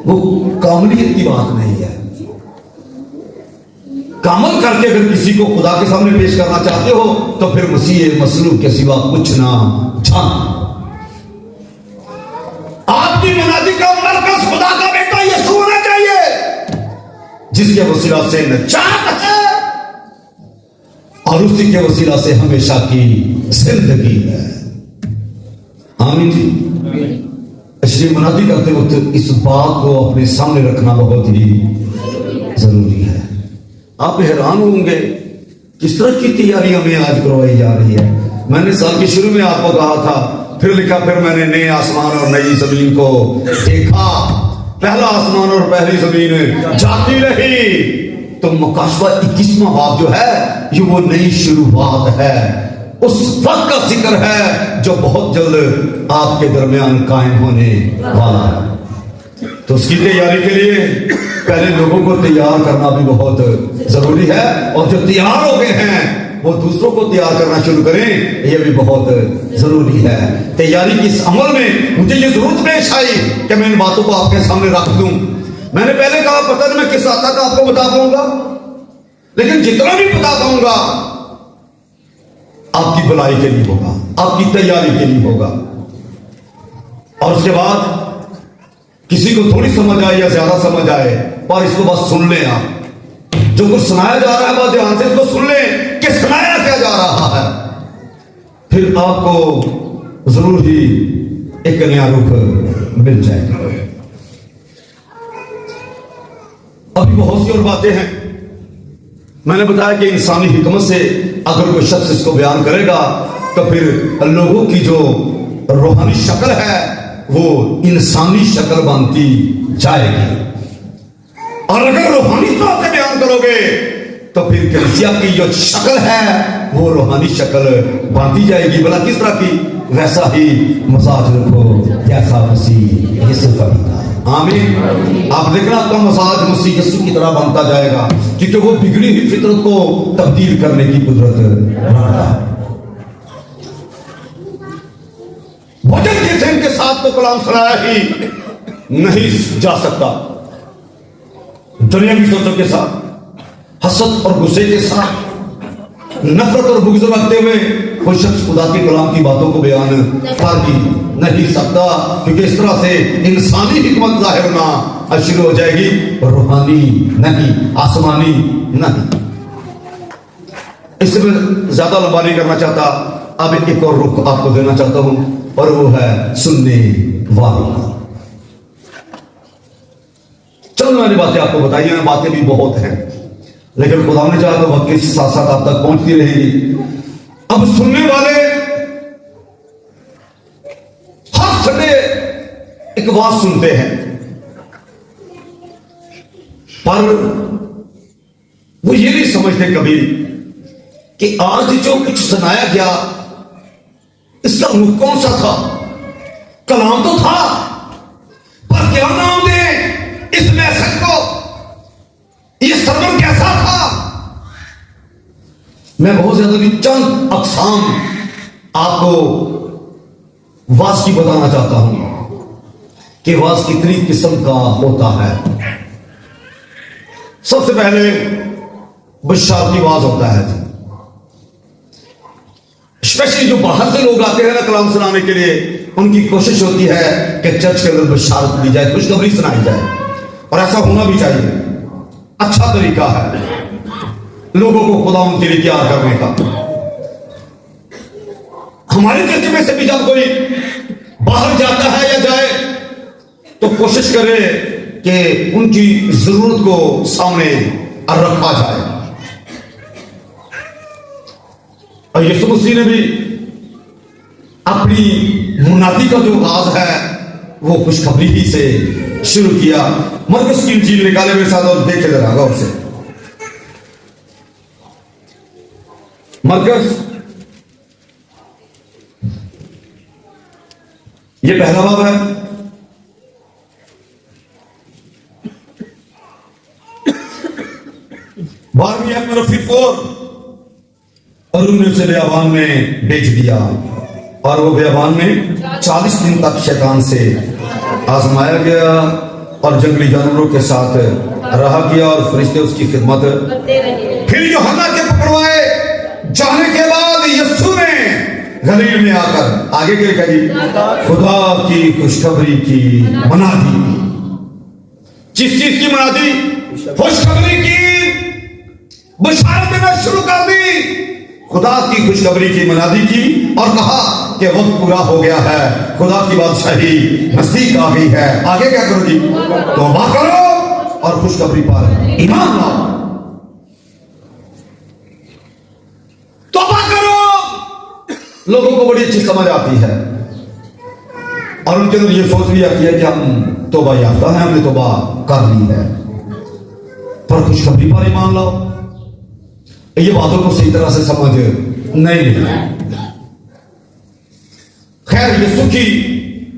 वो कामलियत की बात नहीं है। कामल करके अगर किसी को खुदा के सामने पेश करना चाहते हो तो फिर मसीह मसलूब के सिवा कुछ ना जान। आपकी मुनादी का मरकज खुदा का बेटा यीशु होना चाहिए, जिसके वसीला से निजात है और उसी के वसीला से हमेशा की जिंदगी है। आमीन जी। इसलिए मुनादी करते वक्त इस बात को अपने सामने रखना बहुत ही जरूरी है। आप हैरान होंगे किस तरह की तैयारी हमें आज करवाई जा रही है। मैंने साल के शुरू में आपको कहा था, फिर लिखा, फिर मैंने नए आसमान और नई जमीन को देखा, पहला आसमान और पहली जमीन जाती रही। तो मुकाशवा 21वां बाब जो है ये वो नई शुरुआत है, उस वक्त का जिक्र है जो बहुत जल्द आपके दरमियान कायम होने वाला है। तो उसकी तैयारी के लिए पहले लोगों को तैयार करना भी बहुत जरूरी है, और जो तैयार हो गए हैं वो दूसरों को तैयार करना शुरू करें, यह भी बहुत जरूरी है। तैयारी की इस अमल में मुझे ये जरूरत पेश आई कि मैं इन बातों को आपके सामने रख दूं। मैंने पहले कहा पता नहीं मैं किस हद तक आपको बता पाऊंगा, लेकिन जितना भी बता पाऊंगा आपकी भलाई के लिए होगा, आपकी तैयारी के लिए होगा। और उसके बाद किसी को थोड़ी समझ आए या ज्यादा समझ आए, पर इसको बस सुन ले। आप जो कुछ सुनाया जा रहा है बहुत ध्यान से इसको सुन ले कि सुनाया क्या जा रहा है, फिर आपको जरूर ही एक नया रुख मिल जाएगा। अभी बहुत सी और बातें हैं। मैंने बताया कि इंसानी हिकमत से अगर कोई शख्स इसको बयान करेगा तो फिर लोगों की जो रूहानी शक्ल है वो इंसानी शक्ल बनती जाएगी, और अगर रूहानी तौर से बयान करोगे तो फिर कलीसिया की जो शक्ल है वो रूहानी शक्ल बनती जाएगी। भला किस तरह की? वैसा ही मसाज रखो जैसा मसीह यीशु का भी था। आमीन। आप देखना आपका मसाज मसीह यीशु की तरह बनता जाएगा, क्योंकि वो बिगड़ी हुई फितरत को तब्दील करने की कुदरत रखता है। वजन जिस्म के साथ तो कलाम सुनाया ही नहीं जा सकता। दुनिया की सोचों के साथ, हसद और गुस्से के साथ, नफरत और बुग़्ज़ रखते हुए कोई शख्स खुदा के कलाम की बातों को बयान कर भी नहीं सकता, क्योंकि इस तरह से इंसानी हिकमत जाहिर होना शुरू हो जाएगी, रूहानी नहीं, आसमानी नहीं। इससे मैं ज्यादा लंबा नहीं करना चाहता। अब एक और रुख आपको देना चाहता हूं, और वो है सुनने वाला। चलो मैंने बातें आपको बताई हैं, बातें भी बहुत हैं, लेकिन खुदा ने चाहा तो वक्त के साथ साथ आप तक पहुंचती रहेगी। अब सुनने वाले हर संडे एक बात सुनते हैं, पर वो ये नहीं समझते कभी कि आज जो कुछ सुनाया गया इसका मुख कौन सा था। कलाम तो था, पर क्या नाम दे इस मैसेज को, ये सरमन कैसा था। मैं बहुत ज्यादा भी चंद अकसाम आपको वास की बताना चाहता हूं कि वास कितनी किस्म का होता है। सबसे पहले बशार की वाज होता है। स्पेशली जो बाहर से लोग आते हैं ना कलाम सुनाने के लिए, उनकी कोशिश होती है कि चर्च के अंदर बशारत दी जाए, खुशखबरी सुनाई जाए, और ऐसा होना भी चाहिए। अच्छा तरीका है लोगों को खुदा उनके लिए तैयार करने का। हमारे चर्च में से भी जब कोई बाहर जाता है या जाए तो कोशिश करे कि उनकी जरूरत को सामने रखा जाए। और यीशु मसीह ने भी अपनी मुनादी का जो आगाज है वो खुशखबरी ही से शुरू किया। मरकस की इंजील निकाले मेरे साथ और देखे जरा गौर से। मरकस ये पहला बाब है। बारहवीं आयत में 4, और उन्होंने उसे बेयाबान में बेच दिया, और वो बेयाबान में 40 दिन तक शैतान से आजमाया गया और जंगली जानवरों के साथ रहा किया, और फरिश्ते उसकी खिदमत। फिर यूहन्ना के पकड़वाए जाने के बाद यीशु ने गलील में आकर आगे के कही खुदा की खुशखबरी की मनादी। जिस चीज की मनादी? खुशखबरी की बशारत देना शुरू कर दी, खुदा की खुशखबरी की मनादी की, और कहा कि वक्त पूरा हो गया है, खुदा की बादशाही नजदीक आ गई है। आगे क्या करो जी? तौबा करो और खुशखबरी पर ईमान लाओ। तौबा करो। लोगों को बड़ी अच्छी समझ आती है और उनके अंदर ये सोच भी आती है कि हम तौबा याफ्ता है, हमने तौबा कर ली है, पर खुशखबरी पर ईमान लाओ। ये बातों को सही तरह से समझ नहीं मिला। खैर यीशु की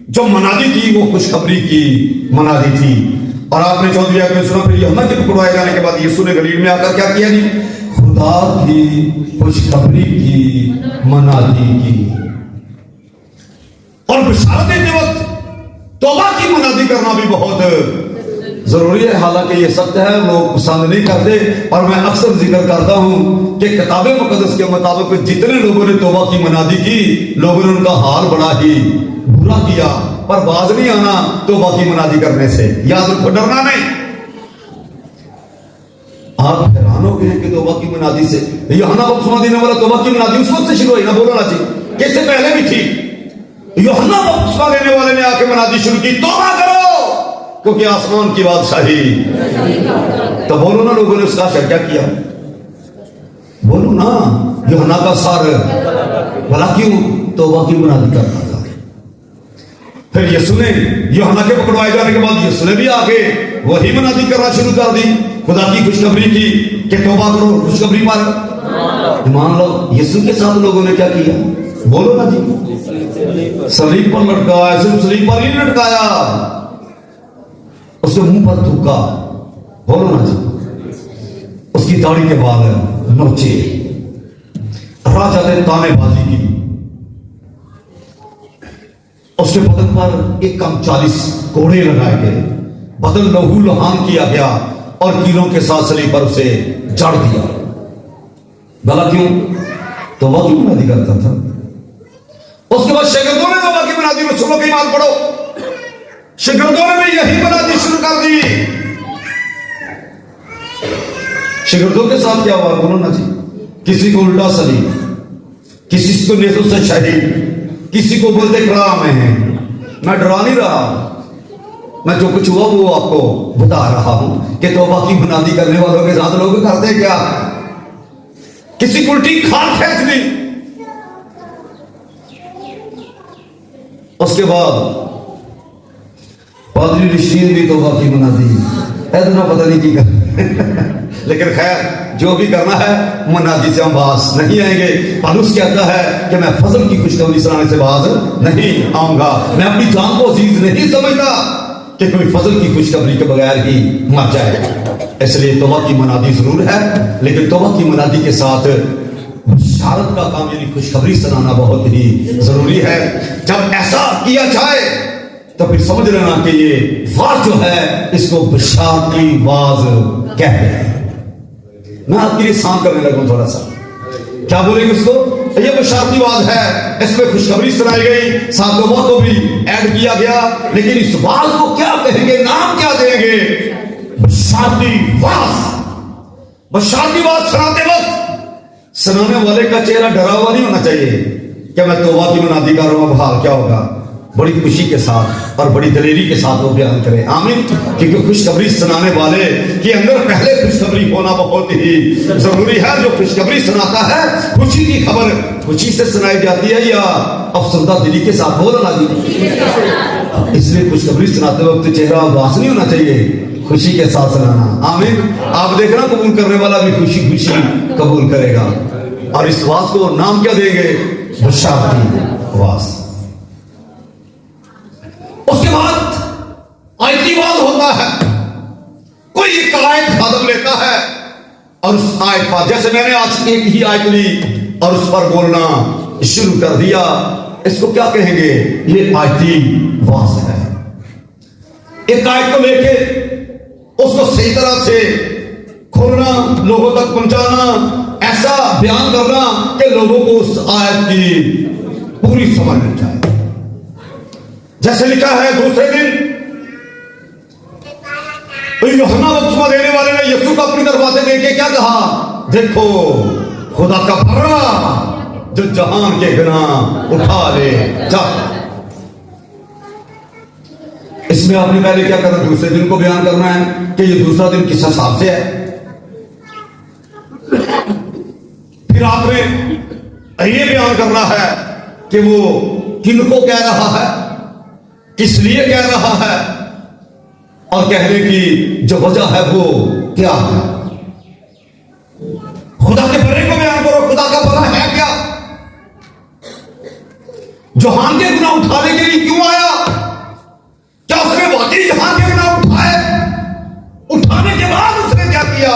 जो मनादी थी वो खुशखबरी की मनादी थी। और आपने 14वीं आयत में सुना, फिर यूहन्ना के पकड़वाए जाने के बाद यीशु ने गलील में आकर क्या किया जी? खुदा की खुशखबरी की मनादी की। और बशारत देते वक्त तौबा की मनादी करना भी बहुत जरूरी है। हालांकि ये सत्य है, लोग पसंद नहीं करते, और मैं अक्सर जिक्र करता हूं कि किताब मुकद्दस के मुताबिक जितने लोगों ने तौबा की मनादी की, लोगों ने उनका हाल बड़ा ही बुरा किया, पर बाज नहीं आना तौबा की मनादी करने से। याद रखो, डरना नहीं। आप हैरान हो गए कि तौबा की मनादी से यूहन्ना बपतिस्मा देने वाला तौबा की मनादी उस वक्त से शुरू हुई ना, बोलना चाहिए कि इससे पहले भी थी। यूहन्ना बपतिस्मा देने वाले ने आके मनादी शुरू की, तौबा करो क्योंकि आसमान की बादशाही। तो बोलो ना, लोगों ने उसका असर क्या किया? बोलो ना, यूहन्ना का सर भला क्यों तौबा की मनादी करता था। फिर यीशु ने यूहन्ना के पकड़वाए जाने के बाद यीशु ने भी आके वही मनादी करना शुरू कर दी, खुदा की खुशखबरी की कि तौबा करो, खुशखबरी पर ईमान लो। यीशु के साथ लोगों ने क्या किया? बोलो ना जी, सलीब पर लटकाया। सिर्फ सलीब पर ही लटकाया, उसके मुंह पर थूका। बोलो ना जी, उसकी दाढ़ी के बाल नोचे, राजा ने तानेबाजी की, उसके बदन पर एक कम 40 कोड़े लगाए गए, बदन लहू लुहान किया गया और कीलों के साथ सलीब पर उसे जड़ दिया। भला क्यों? तौबा की मुनादी करता था। उसके बाद शागिर्दों ने तौबा की मुनादी, रसूलों की ईमान पढ़ो, शागिर्दों ने भी यही मुनादी शुरू कर दी। शागिर्दों के साथ क्या हुआ? बोलो ना जी, किसी को उल्टा सलीब, किसी को नेतों से शहीद, किसी को बोलते खड़ा मैं है। मैं डरा नहीं रहा, मैं जो कुछ हुआ वो आपको बता रहा हूं कि तौबा की बुनियादी करने वालों के साथ लोग करते क्या? किसी उल्टी खाल खींच ली। उसके बाद पादरी रशीद भी तौबा की बुनियादी, इतना पता नहीं की कर लेकिन खैर जो भी करना है मुनादी से हम बाज नहीं आएंगे। पौलुस कहता है कि मैं फजल की खुशखबरी सुनाने से बाज नहीं आऊंगा। मैं अपनी जान को अजीज नहीं समझता कि कोई फजल की खुशखबरी के बगैर ही मर जाए। इसलिए तौबा की मुनादी जरूर है, लेकिन तौबा की मुनादी के साथ बशारत का काम यानी खुशखबरी सुनाना बहुत ही जरूरी है। जब ऐसा किया जाए तो फिर समझ लेना कि ये वाज जो है इसको बशारती वाज कहते हैं। मैं आपके लिए शांत करने लगा थोड़ा सा, क्या बोलेंगे इसको? ये बशारती वाज है, इसमें खुशखबरी सुनाई गई, साथ तौबा को भी ऐड किया गया, लेकिन इस वाज को क्या कहेंगे, नाम क्या देंगे? बशारती वाज। बशारती वाज सुनाते वक्त सुनाने वाले का चेहरा डरा हुआ नहीं होना चाहिए कि मैं तौबा की मुनादी कर रहा हूं, अब हाल क्या होगा। बड़ी खुशी के साथ और बड़ी दलेरी के साथ वो बयान करें, आमीन। क्योंकि खुशखबरी सुनाने वाले के अंदर पहले खुशखबरी होना बहुत ही जरूरी है। जो खुशखबरी सुनाता है, खुशी की खबर खुशी से सुनाई जाती है या अफसरदा दिली के साथ? बोलना जी, इसलिए खुशखबरी सुनाते वक्त चेहरा उदास नहीं होना चाहिए, खुशी के साथ सुनाना, आमीन। आप देखना कबूल करने वाला भी खुशी खुशी कबूल करेगा। और इस वास को नाम क्या देंगे? बशारती वास। उसके बाद आयती वाज होता है। कोई एक आयत खादम लेता है और उस आयत पर, जैसे मैंने आज एक ही आयत ली और उस पर बोलना शुरू कर दिया, इसको क्या कहेंगे? ये आयती वाज है। एक आयत को लेके उसको सही तरह से खोलना, लोगों तक पहुंचाना, ऐसा बयान करना कि लोगों को उस आयत की पूरी समझ मिल जाए। जैसे लिखा है, दूसरे दिन यूहन्ना बपतिस्मा देने वाले ने यीशु को अपनी तरफ आते देखे क्या कहा? देखो खुदा का बर्रा जो जहान के गुनाह उठा ले जा। इसमें आपने पहले क्या करना? दूसरे दिन को बयान करना है कि ये दूसरा दिन किस हिसाब से है। फिर आपने ये बयान करना है कि वो किनको कह रहा है, किस लिए कह रहा है, और कहने की जो वजह है वो क्या है। खुदा के बर्रे को बयान करो, खुदा का बर्रा है क्या? जहान के गुनाह उठाने के लिए क्यों आया? क्या उसने वाकई जहान के गुनाह उठाए? उठाने के बाद उसने क्या किया?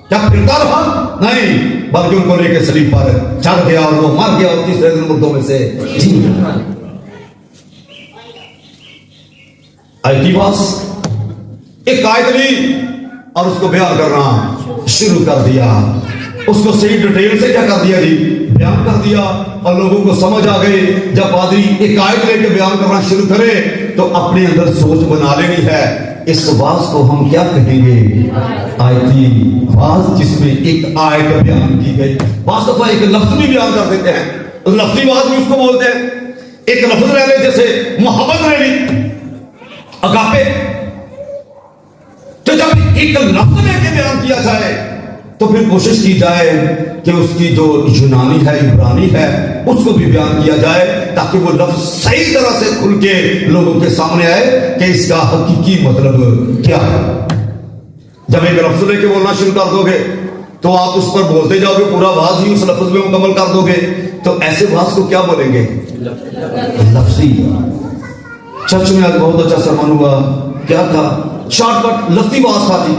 क्या फिरता रहा? नहीं, बल्कि उनको लेकर सलीब पर चढ़ गया और वो मर गया और तीसरे दिन मुर्दों में से जी गया। आयतीवास एक आयत ली और उसको बयान करना शुरू कर दिया। उसको सही डिटेल से क्या कर दिया जी? बयान कर दिया और लोगों को समझ आ गई। जब पादरी एक आयत लेके बयान करना शुरू करे तो अपने अंदर सोच बना लेनी है, इस वाज को हम क्या कहेंगे? आयती वाज, जिसमें एक आयत बयान की गई। वास्तव में एक लफ्ज भी बयान कर देते हैं, लफ्जी वाज भी उसको बोलते हैं। एक लफ्ज ले ले, जैसे मोहब्बत ले ली, अगापे। तो जब एक लफ्ज लेके बयान किया जाए तो फिर कोशिश की जाए कि उसकी जो यूनानी है, इब्रानी है, उसको भी बयान किया जाए ताकि वो लफ्ज सही तरह से खुल के लोगों के सामने आए कि इसका हकीकी मतलब क्या है। जब एक लफ्ज लेके बोलना शुरू कर दोगे तो आप उस पर बोलते जाओगे, पूरा वाज ही उस लफ्ज में मुकम्मल कर दोगे। तो ऐसे वास को क्या बोलेंगे? लफ्जी। चर्च में आज बहुत अच्छा सरमन हुआ, क्या था? शॉर्टकट लफ्जी वास था जी।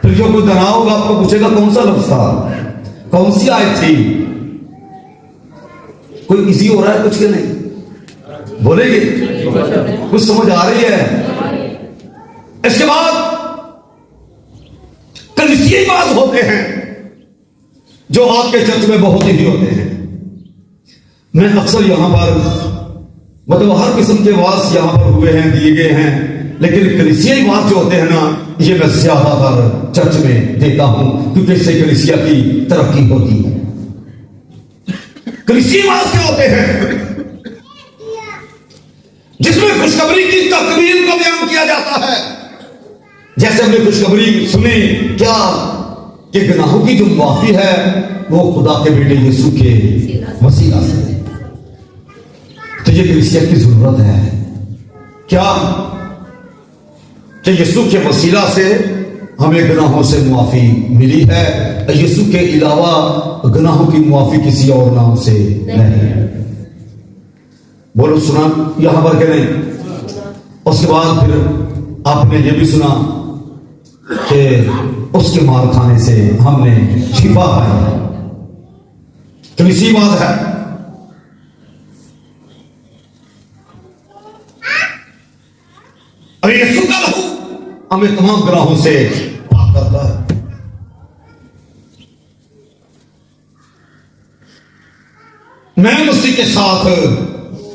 फिर जो कोई तनाव होगा आपको पूछेगा कौन सा लफ्ज था, कौन सी आयत थी? कोई इजी हो रहा है कुछ के नहीं? बोलेंगे? कुछ समझ आ रही है? इसके बाद कलीसियाई वास होते हैं जो आपके चर्च में बहुत ही होते हैं। मैं अक्सर यहां पर मतलब हर किस्म के वास यहां पर हुए हैं, दिए गए हैं, लेकिन कलीसियाई वास जो होते हैं ना, ये मैं ज्यादातर चर्च में देता हूं क्योंकि इससे कलीसिया की तरक्की होती है। कलीसियाई वास क्या होते हैं? जिसमें खुशखबरी की तकमील को बयान किया जाता है। जैसे हमने खुशखबरी सुनी क्या कि गुनाहों की जो माफी है वो खुदा के बेटे यीशु के वसीला से। तो ये कलीसिया की जरूरत है क्या कि यीशु के वसीला से हमें गुनाहों से मुआफी मिली है। यीशु के अलावा गुनाहों की मुआफी किसी और नाम से नहीं। बोलो सुना यहां पर के नहीं? उसके बाद फिर आपने ये भी सुना कि उसके मार खाने से हमने शिफा पाई। तो इसी बात है। अरे यीशु का लहू हमें तमाम गुनाहों से पाक करता है। मैं मसीह के साथ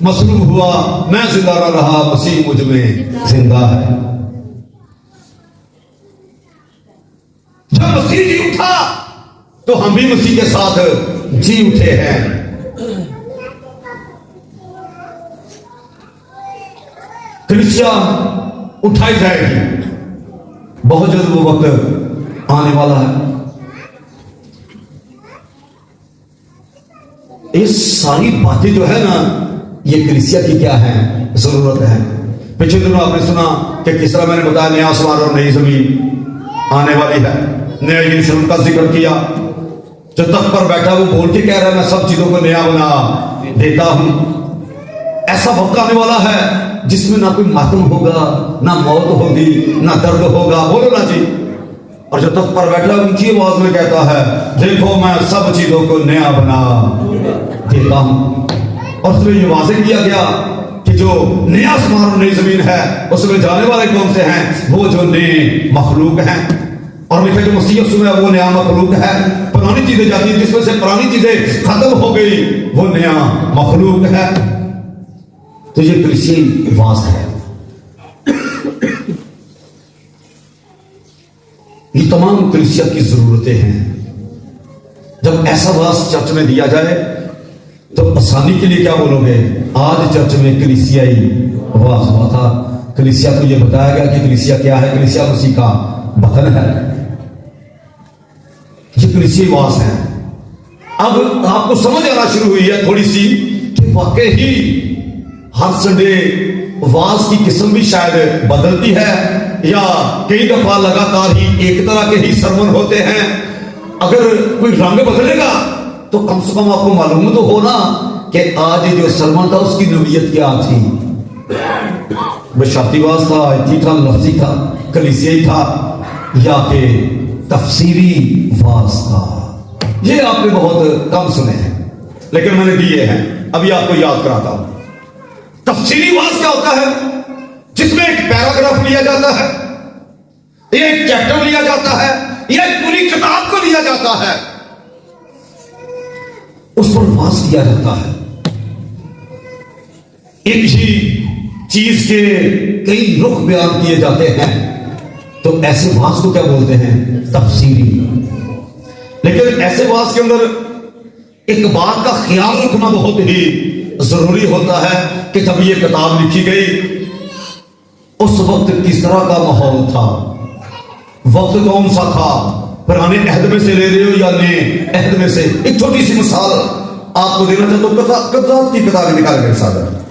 मसलूब हुआ, मैं जिंदा न रहा, मसीह मुझ में जिंदा है। जब मसीह जी उठा तो हम भी मसीह के साथ जी उठे हैं। कलीसिया उठाई जाएगी, बहुत जल्द वो वक्त आने वाला है। ये सारी बातें जो है ना, ये कलीसिया की क्या है? जरूरत है। पिछले दिनों आपने सुना कि किस तरह मैंने बताया नया आसमान और नई जमीन आने वाली है। नया यरूशलेम का जिक्र किया। जो तख्त पर बैठा वो बोल के कह रहा है मैं सब चीजों को नया बना देता हूं। ऐसा वक्त आने वाला है जिसमें ना कोई मातम होगा, ना मौत होगी, ना दर्द होगा। बोलो ना जी। और जो तख्त पर बैठा ऊंची आवाज में कहता है देखो मैं सब चीजों को नया बना देता हूं। और उसमें ये वाज़ेह किया गया कि जो नया आसमान और नई जमीन है उसमें जाने वाले कौन से हैं? वो जो नए मखलूक हैं। और लिखा जो मसीह उसमें वो नया मखलूक है। पुरानी चीजें जाती हैं, जिसमें से पुरानी चीजें खत्म हो गई, वो नया मखलूक है। तो ये कलीसियाई वास है। ये तमाम कलीसिया की जरूरतें हैं। जब ऐसा वास चर्च में दिया जाए तो आसानी के लिए क्या बोलोगे? आज चर्च में कलीसियाई वास हुआ था। कलीसिया को यह बताया गया कि कलीसिया क्या है? कलीसिया मसीह का बदन है। ये कलीसियाई वास है। अब आपको समझ आना शुरू हुई है थोड़ी सी कि वाकई ही हर संडे वास की किस्म भी शायद बदलती है, या कई दफा लगातार ही एक तरह के ही सरमन होते हैं। अगर कोई रंग बदलेगा तो कम से कम आपको मालूम तो हो ना कि आज जो सरमन था उसकी नवीयत क्या थी। बशातीवास था, आयती था, लफ्जी था, कलीसियाई था, या के तफसीरी वास था। ये आपने बहुत कम सुने हैं, लेकिन मैंने दिए हैं। अभी आपको याद कराता हूं। तफसीरी वास क्या होता है? जिसमें एक पैराग्राफ लिया जाता है, एक चैप्टर लिया जाता है, या एक पूरी किताब को लिया जाता है, उस पर वास किया जाता है। एक ही चीज के कई रुख बयान किए जाते हैं, तो ऐसे वास को क्या बोलते हैं? तफसीरी। लेकिन ऐसे वास के अंदर एक बात का ख्याल रखना बहुत ही जरूरी होता है कि जब ये किताब लिखी गई उस वक्त किस तरह का माहौल था, वक्त कौन सा था, पुराने अहद में से ले रहे हो या नए अहद में से। एक छोटी सी मिसाल आपको देना चाहता हूं। कज़ात की किताब निकाल मेरे साथ।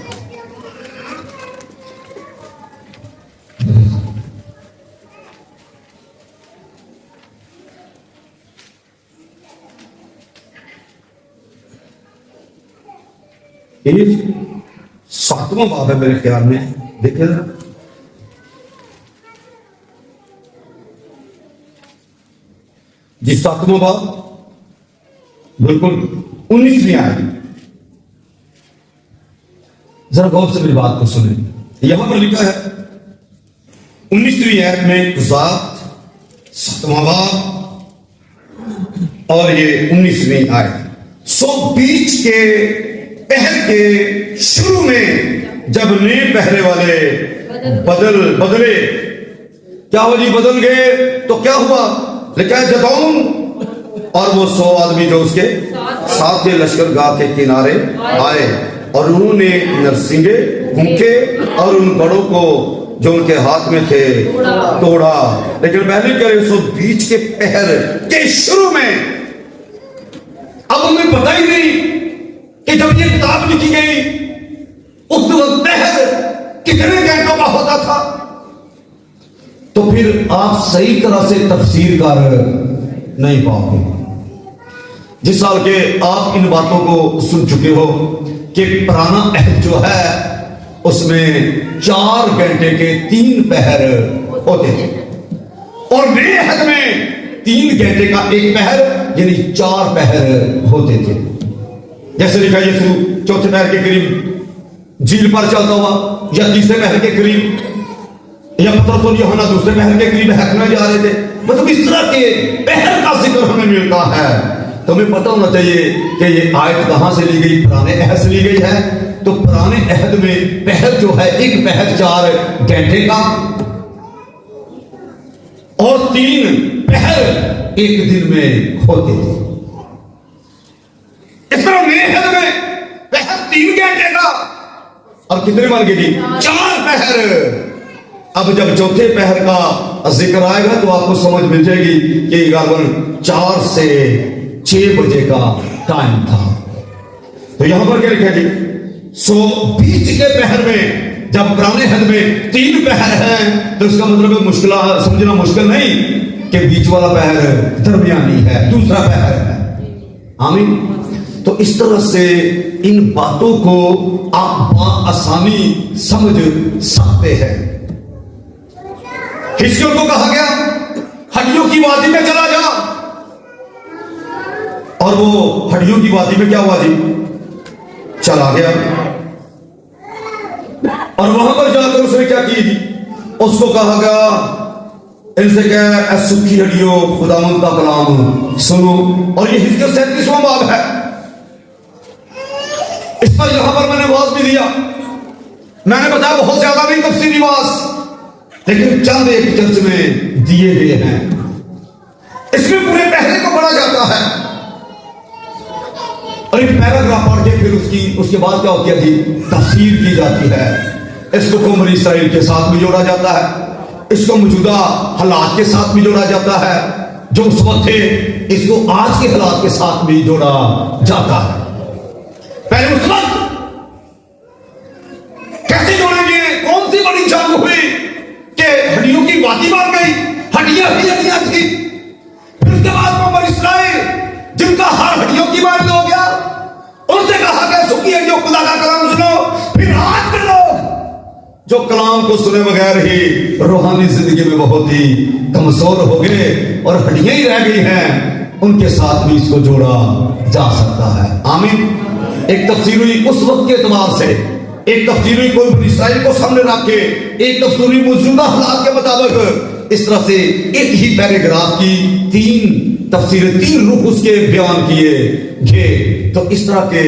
ये 7वां बाब है मेरे ख्याल में, देखिए जरा। जी 7वां बाब बिल्कुल 19वीं आयत। जरा गौर से मेरी बात को सुने। यहां पर लिखा है 19वीं आयत में गुजात 7वां बाब और ये 19वीं आयत। सो बीच के पहर के शुरू में जब नए पहरे वाले बदले, क्या हो जी, बदल गए तो क्या हुआ? लिखा है जदौन और वो 100 आदमी जो उसके साथ थे लश्करगाह के किनारे आए और उन्होंने नरसिंगे फूंके और उन बड़ों को जो उनके हाथ में थे तोड़ा। लेकिन पहले करे सो बीच के पहर के शुरू में। अब हमें पता ही नहीं कि जब ये किताब लिखी गई उस वक्त पहर कितने घंटों का होता था। तो फिर आप सही तरह से तफसीर कर नहीं पाओगे। जिस साल के आप इन बातों को सुन चुके हो कि पुराना अहद जो है उसमें 4 घंटे के 3 पहर होते थे और नए अहद में 3 घंटे का 1 पहर यानी 4 पहर होते थे। जैसे लिखा यीशु चौथे पहर के करीब झील पर चलता हुआ, या तीसरे पहर के करीब, या पतरस और यूहन्ना दूसरे पहर के करीब हकने जा रहे थे। मतलब इस तरह के पहर का जिक्र हमें मिलता है। तो हमें पता होना चाहिए कि ये आयत कहां से ली गई, पुराने अहद से ली गई है। तो पुराने अहद में पहर जो है 1 पहर 4 घंटे का और 3 पहर 1 दिन में होते थे। इस तरह नए अहद में पहर 3 घंटे का और कितने बन गए जी? 4 पहर। अब जब चौथे पहर का जिक्र आएगा तो आपको समझ मिल जाएगी कि 4 से 6 बजे का टाइम था। तो यहां पर क्या लिखा है जी? सो बीच के पहर में, जब पुराने अहद में 3 पहर हैं तो इसका मतलब मुश्किल समझना मुश्किल नहीं कि बीच वाला पहर दरमियानी है, दूसरा पहर है। आमीन। तो इस तरह से इन बातों को आप आसानी समझ सकते हैं। हिजकिय्याह को कहा गया हड्डियों की वादी में चला जा, और वो हड्डियों की वादी में क्या हुआ जी? चला गया। और वहां पर जाकर उसने क्या की जी? उसको कहा गया इनसे क्या, सुखी हड्डियों खुदावंद का कलाम सुनो। और ये हिजकिय्याह 37वां बाब है। इस पर यहां पर मैंने वाज भी दिया। मैंने बताया बहुत ज्यादा नहीं तफसीरी वाज, लेकिन चंद एक चर्च में दिए गए हैं। इसमें पूरे पहले को पढ़ा जाता है और एक पैराग्राफ पढ़ के फिर उसके बाद क्या होती है जी? तफसीर की जाती है। इसको कौम इसराइल के साथ भी जोड़ा जाता है, इसको मौजूदा हालात के साथ भी जोड़ा जाता है जो उस वक्त थे, इसको आज के हालात के साथ भी जोड़ा जाता है। पहले उस वक्त कैसे जोड़ेंगे? कौन सी बड़ी जंग हुई कि हड्डियों की वादी बन गई, हड्डियां ही हड्डियां थी। फिर उसके बाद कौम इसराइल जिनका हर हड्डियों की मार हो गया, उनसे कहा गया सुखी हड्डियों खुदा का कलाम सुनो। फिर आज के लोग जो कलाम को सुने बगैर ही रूहानी जिंदगी में बहुत ही कमजोर हो गए और हड्डियां ही रह गई हैं, उनके साथ भी इसको जोड़ा जा सकता है। आमीन। एक तफसीर हुई उस वक्त के एतबार से, एक तफसीर हुई कोई इसराइल को सामने रख के, एक तफसीर हुई मौजूदा हालात के मुताबिक। इस तरह से एक ही पैराग्राफ की 3 तफसीरें, 3 रुख उसके बयान किए गए। तो इस तरह के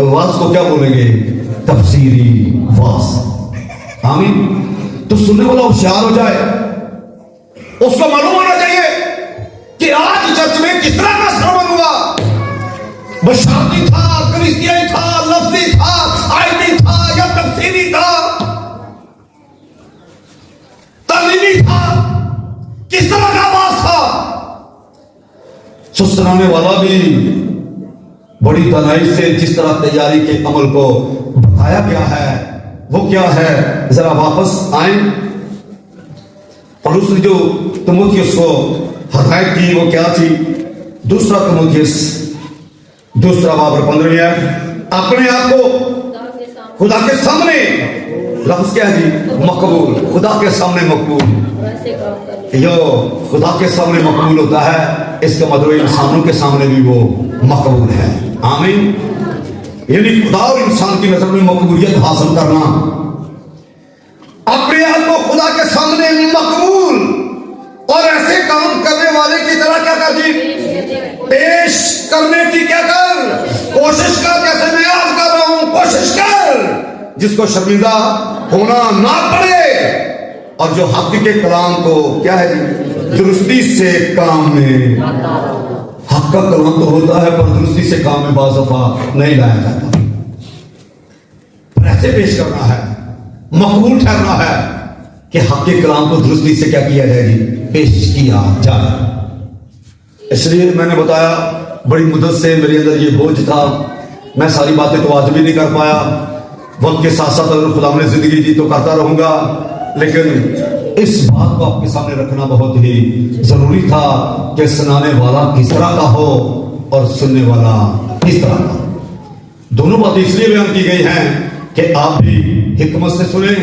वाज को क्या बोलेंगे? तफसीरी वाज। आमीन। तो सुनने वाला होशियार हो जाए, उसको मालूम होना चाहिए कि आज चर्च में किस तरह का श्रवण हुआ। बशारती था, क्रिस्टियन था, लफ्जी था, आयती था या तफसीरी था, तालीमी था, किस तरह का आवाज था। सुनाने वाला भी बड़ी तनाई से जिस तरह तैयारी के अमल को बताया गया है वो क्या है, जरा वापस आए। और उसने जो तीमुथियुस को हदायत की वो क्या थी? 2 तीमुथियुस 2 बाब 15 अपने आप को खुदा के सामने लफ्ज क्या है जी? मकबूल। खुदा के सामने मकबूल। यो खुदा के सामने मकबूल होता है, इसका मतलब इंसानों के सामने भी वो मकबूल है। आमीन। यानी खुदा और इंसान की नजर में मकबूलियत हासिल करना, अपने आप को खुदा के सामने मकबूल और ऐसे काम करने वाले की तरह क्या कर जी? पेश करने की क्या कर? कोशिश कर। कैसे मैं याद कर रहा हूं, कोशिश कर जिसको शर्मिंदा होना ना पड़े, और जो हक के कलाम को क्या है जी? दुरुस्ती से काम में। हक का कलाम तो होता है पर दुरुस्ती से काम में बाज़ दफा नहीं लाया जाता। पर ऐसे पेश करना है, मकबूल ठहरना है कि हक के कलाम को दुरुस्ती से क्या किया जाए जी? पेश किया जाए। इसलिए मैंने बताया बड़ी मुद्दत से मेरे अंदर ये बोझ था, मैं सारी बातें तो आज भी नहीं कर पाया। वक्त के साथ साथ अगर खुदा ने जिंदगी दी तो करता रहूंगा, लेकिन इस बात को आपके सामने रखना बहुत ही जरूरी था कि सुनाने वाला किस तरह का हो और सुनने वाला किस तरह का। दोनों बातें इसलिए बयान की गई हैं कि आप भी हिकमत से सुने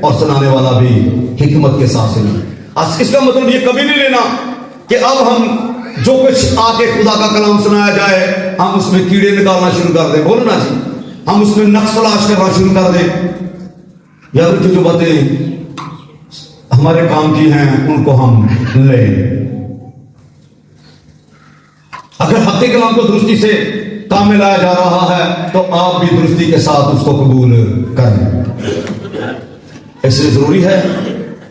और सुनाने वाला भी हिकमत के साथ सुने। आज इसका मतलब ये कभी नहीं लेना कि अब हम जो कुछ आके खुदा का कलाम सुनाया जाए हम उसमें कीड़े निकालना शुरू कर दें। बोलो ना जी, हम उसमें नक्श तलाश करना शुरू कर दें। याद रखिए जो बातें हमारे काम की हैं उनको हम लें। अगर हक के कलाम को दुरुस्ती से काम में लाया जा रहा है तो आप भी दुरुस्ती के साथ उसको कबूल करें। इसलिए जरूरी है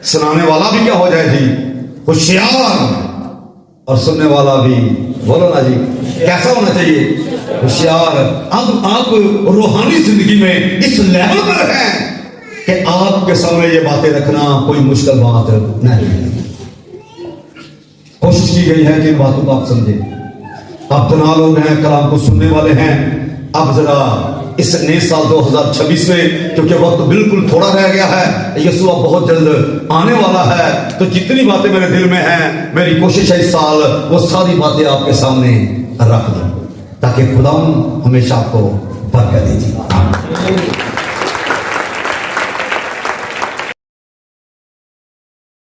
सुनाने वाला भी क्या हो जाए जी? होशियार, और सुनने वाला भी, बोलो ना जी, कैसा होना चाहिए? होशियार। अब आप रूहानी जिंदगी में इस लेवल पर हैं कि आपके सामने ये बातें रखना कोई मुश्किल बात नहीं। कोशिश की गई है कि इन बातों को आप समझें। आप तना लोग हैं, कलाम को सुनने वाले हैं। अब जरा इस नए साल 2026 में, क्योंकि वक्त बिल्कुल थोड़ा रह गया है, यीशु अब बहुत जल्द आने वाला है, तो जितनी बातें मेरे दिल में हैं, मेरी कोशिश है इस साल वो सारी बातें आपके सामने रख दूं ताकि खुदा हमेशा आपको बरकत दीजिए।